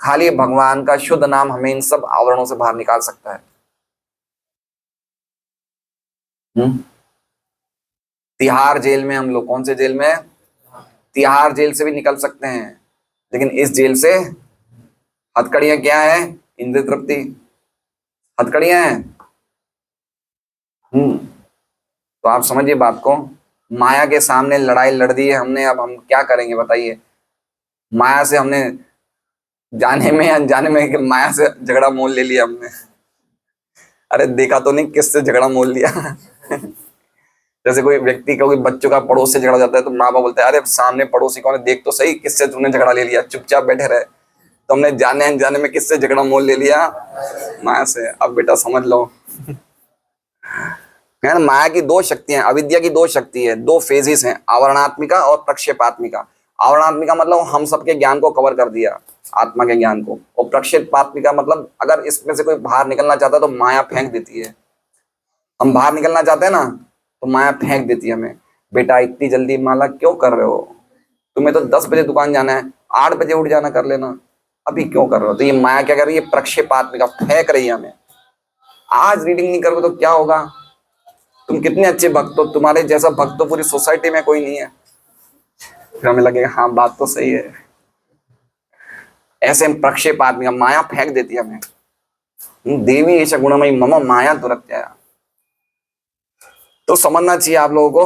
खाली भगवान का शुद्ध नाम हमें इन सब आवरणों से बाहर निकाल सकता है। तिहाड़ जेल में हम लोग, कौन से जेल में? तिहाड़ जेल से भी निकल सकते हैं, लेकिन इस जेल से हथकड़ियां क्या है? इंद्रिय तृप्ति, हथकड़ियां हैं। तो आप समझिए बात को, माया के सामने लड़ाई लड़ दी है हमने, अब हम क्या करेंगे बताइए? माया से हमने जाने में अनजाने में माया से झगड़ा मोल ले लिया हमने। अरे देखा तो नहीं किससे झगड़ा मोल लिया। जैसे कोई व्यक्ति का, कोई बच्चों का पड़ोस से झगड़ा जाता है तो माँ बाप बोलते हैं अरे सामने पड़ोसी कौन है, देख तो सही किससे तूने झगड़ा ले लिया, चुपचाप बैठे रहे। तो हमने जाने अनजाने में किससे झगड़ा मोल ले लिया? माया से। अब बेटा समझ लो है ना, माया की 2 शक्तियां, अविद्या की 2 शक्ति है, 2 फेजेस हैं, आवरणात्मिका और प्रक्षेपात्मिका। आवरणात्मिका मतलब हम सबके ज्ञान को कवर कर दिया, आत्मा के ज्ञान को, और प्रक्षेपात्मिका मतलब अगर इसमें से कोई बाहर निकलना चाहता है तो माया फेंक देती है। हम बाहर निकलना चाहते हैं ना तो माया फेंक देती है हमें, बेटा इतनी जल्दी माला क्यों कर रहे हो, तुम्हें तो 10 बजे दुकान जाना है, 8 बजे उठ जाना कर लेना, अभी क्यों कर रहे हो? तो ये माया क्या कर रही है? प्रक्षेपात्मिका फेंक रही है हमें। आज रीडिंग नहीं करोगे तो क्या होगा? तुम कितने अच्छे भक्त हो, तुम्हारे जैसा भक्त तो पूरी सोसाइटी में कोई नहीं है। फिर हमें लगेगा हाँ बात तो सही है। ऐसे प्रक्षेपात्मिका माया फेंक देती है हमें। देवी ऐसा गुणमयी मम माया दुरत्या। तो समझना चाहिए आप लोगों को,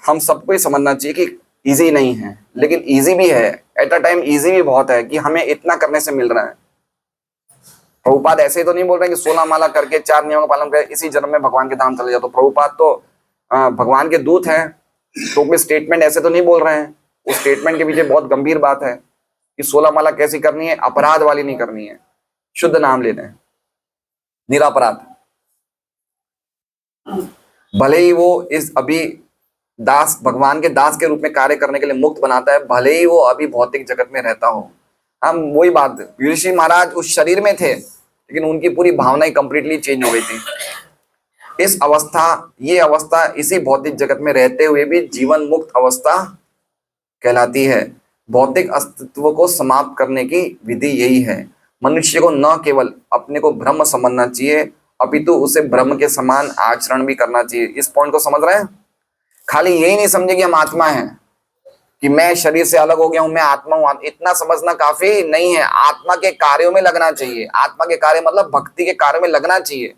हम सबको ही समझना चाहिए कि इजी नहीं है, लेकिन इजी भी है, एट अ टाइम इजी भी बहुत है कि हमें इतना करने से मिल रहा है। प्रभुपाद ऐसे ही तो नहीं बोल रहे कि 16 माला करके 4 नियमों का पालन करें इसी जन्म में भगवान के धाम चले जाओ। तो प्रभुपाद तो भगवान के दूत हैं, तो कोई स्टेटमेंट ऐसे तो नहीं बोल रहे हैं। उस स्टेटमेंट के पीछे बहुत गंभीर बात है कि 16 माला कैसी करनी है, अपराध वाली नहीं करनी है, शुद्ध नाम लेना है, निरापराध। भले ही वो इस अभी दास, भगवान के दास के रूप में कार्य करने के लिए मुक्त बनाता है, भले ही वो अभी भौतिक जगत में रहता हो। हम वही बात, ऋषि महाराज उस शरीर में थे लेकिन उनकी पूरी भावनाएं कंप्लीटली चेंज हो गई थी। इस अवस्था, ये अवस्था इसी भौतिक जगत में रहते हुए भी जीवन मुक्त अवस्था कहलाती है। भौतिक अस्तित्व को समाप्त करने की विधि यही है। मनुष्य को न केवल अपने को ब्रह्म समझना चाहिए अपितु उसे ब्रह्म के समान आचरण भी करना चाहिए। इस पॉइंट को समझ रहे हैं? खाली यही नहीं समझे कि हम आत्मा हैं, कि मैं शरीर से अलग हो गया हूं, मैं आत्मा हूं, इतना समझना काफी नहीं है। आत्मा के कार्यों में लगना चाहिए। आत्मा के कार्य मतलब भक्ति के कार्य में लगना चाहिए।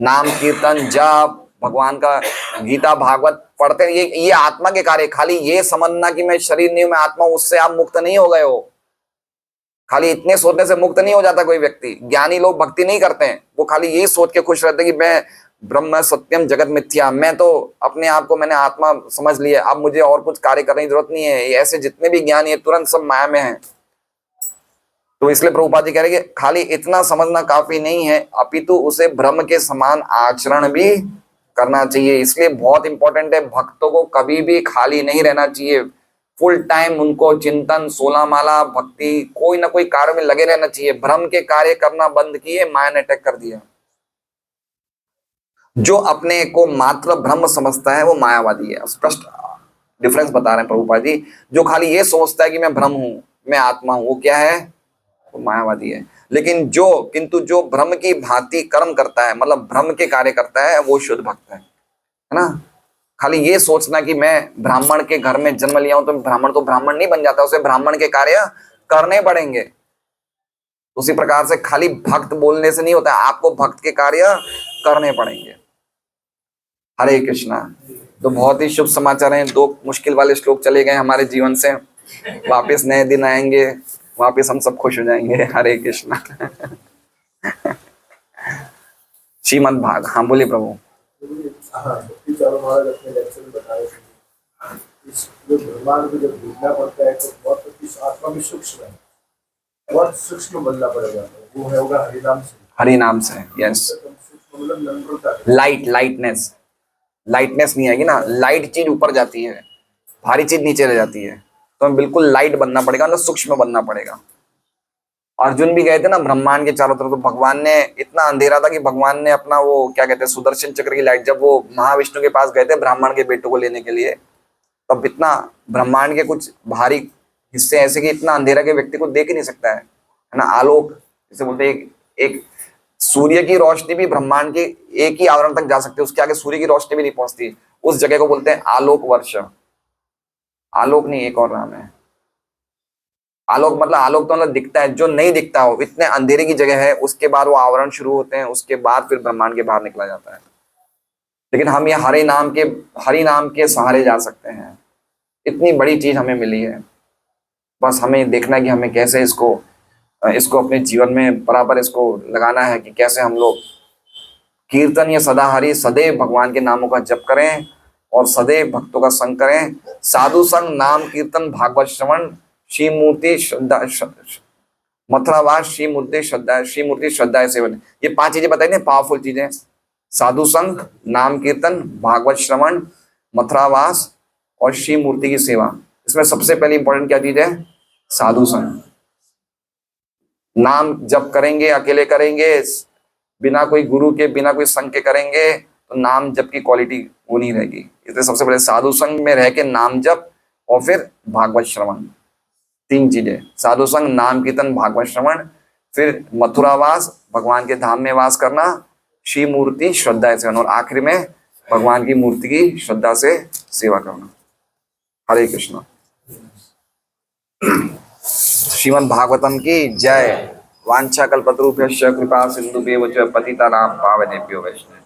नाम कीर्तन जप, भगवान का गीता भागवत पढ़ते हैं, ये आत्मा के कार्य। खाली ये समझना कि मैं शरीर नहीं हूं, मैं आत्मा हूं, उससे आप मुक्त नहीं हो गए हो। खाली इतने सोचने से मुक्त नहीं हो जाता कोई व्यक्ति। ज्ञानी लोग भक्ति नहीं करते हैं, वो खाली यही सोच के खुश रहते हैं कि मैं ब्रह्म सत्यम जगत मिथ्या, मैं तो अपने आप को मैंने आत्मा समझ लिया, अब मुझे और कुछ कार्य करने की जरूरत नहीं है। ये ऐसे जितने भी ज्ञानी है तुरंत सब माया में है। तो इसलिए प्रभुपाद जी कह रहे कि खाली इतना समझना काफी नहीं है, अपितु उसे ब्रह्म के समान आचरण भी करना चाहिए। इसलिए बहुत इंपॉर्टेंट है, भक्तों को कभी भी खाली नहीं रहना चाहिए। फुल टाइम उनको चिंतन, 16 माला, भक्ति, कोई ना कोई कार्य में लगे रहना चाहिए। भ्रम के कार्य करना बंद किए, माया ने अटैक कर दिया। जो अपने को मात्र ब्रह्म समझता है वो मायावादी है। स्पष्ट डिफरेंस बता रहे हैं प्रभुपाद जी। जो खाली ये सोचता है कि मैं ब्रह्म हूं, मैं आत्मा हूं, वो क्या है? वो मायावादी है। लेकिन किंतु जो ब्रह्म की भांति कर्म करता है, मतलब ब्रह्म के कार्य करता है, वो शुद्ध भक्त है ना। खाली ये सोचना कि मैं ब्राह्मण के घर में जन्म लिया हूं तो ब्राह्मण नहीं बन जाता, उसे ब्राह्मण के कार्य करने पड़ेंगे। उसी प्रकार से खाली भक्त बोलने से नहीं होता, आपको भक्त के कार्य करने पड़ेंगे। हरे कृष्णा। तो बहुत ही शुभ समाचार हैं। 2 मुश्किल वाले श्लोक चले गए हमारे जीवन से, वापस नए दिन आएंगे, वापस हम सब खुश हो जाएंगे। हरे कृष्णा। श्रीमद् भाग, हाँ बोलिए प्रभु। हाँ, चारों महाराज अपने लेक्चर में बता रहे थे इस जो ब्रह्मांड को जब ढूंढना पड़ता है तो बहुत इस आत्मा में सूक्ष्म है, बहुत सूक्ष्म बनना पड़ेगा। वो है होगा हरिनाम से। हरिनाम से, यस। मतलब लाइटनेस नहीं आएगी ना। लाइट चीज ऊपर जाती है, भारी चीज नीचे रह जाती है। तो हमें बिल्कुल लाइट बनना पड़ेगा, मतलब सूक्ष्म बनना पड़ेगा। अर्जुन भी गए थे ना ब्रह्मांड के चारों तरफ, तो भगवान ने, इतना अंधेरा था कि भगवान ने अपना वो क्या कहते हैं सुदर्शन चक्र की लाइट, जब वो महाविष्णु के पास गए थे ब्राह्मण के बेटों को लेने के लिए, तब इतना ब्रह्मांड के कुछ भारी हिस्से ऐसे कि इतना अंधेरा के व्यक्ति को देख ही नहीं सकता है ना। आलोक जैसे बोलते हैं, एक सूर्य की रोशनी भी ब्रह्मांड के एक ही आवरण तक जा सकती है, उसके आगे सूर्य की रोशनी भी नहीं पहुंचती। उस जगह को बोलते हैं आलोक वर्ष। आलोक नहीं, एक और नाम है आलोक। आलोक तो मतलब दिखता है, जो नहीं दिखता हो, इतने अंधेरे की जगह है, उसके बाद वो आवरण शुरू होते हैं, उसके बाद फिर ब्रह्मांड के बाहर निकला जाता है। लेकिन हम ये हरि नाम के सहारे जा सकते हैं। इतनी बड़ी चीज हमें मिली है, बस हमें देखना है कि हमें कैसे इसको अपने जीवन में बराबर इसको लगाना है, कि कैसे हम लोग कीर्तन या सदा हरि, सदैव भगवान के नामों का जप करें और सदैव भक्तों का संग करें। साधु संग, नाम कीर्तन, भागवत श्रवण, श्री मूर्ति श्रद्धा, मथुरावास, श्री मूर्ति श्रद्धा सेवन। ये 5 चीजें बताई ना, पावरफुल चीजें। साधु संग, नाम कीर्तन, भागवत श्रवण, मथुरावास और श्री मूर्ति की सेवा। इसमें सबसे पहले इंपॉर्टेंट क्या चीज है? साधु संग। नाम जप करेंगे, अकेले करेंगे, बिना कोई गुरु के, बिना कोई संग के करेंगे, तो नाम जप की क्वालिटी वो नहीं रहेगी। इसलिए सबसे पहले साधु संग में रह के नाम जप और फिर भागवत श्रवण। 3 चीजें, साधु संग, नाम कीर्तन, भागवत श्रवण, फिर मथुरावास, भगवान के धाम में वास करना, श्री मूर्ति श्रद्धा सेवन, और आखिर में भगवान की मूर्ति की श्रद्धा से सेवा करना। हरे कृष्ण। श्रीमद् भागवतम की जय। वांछा कल्पतरुभ्यश्च कृपा सिंधुभ्येव च पतितानां पावनेभ्यो वैष्णवेभ्यो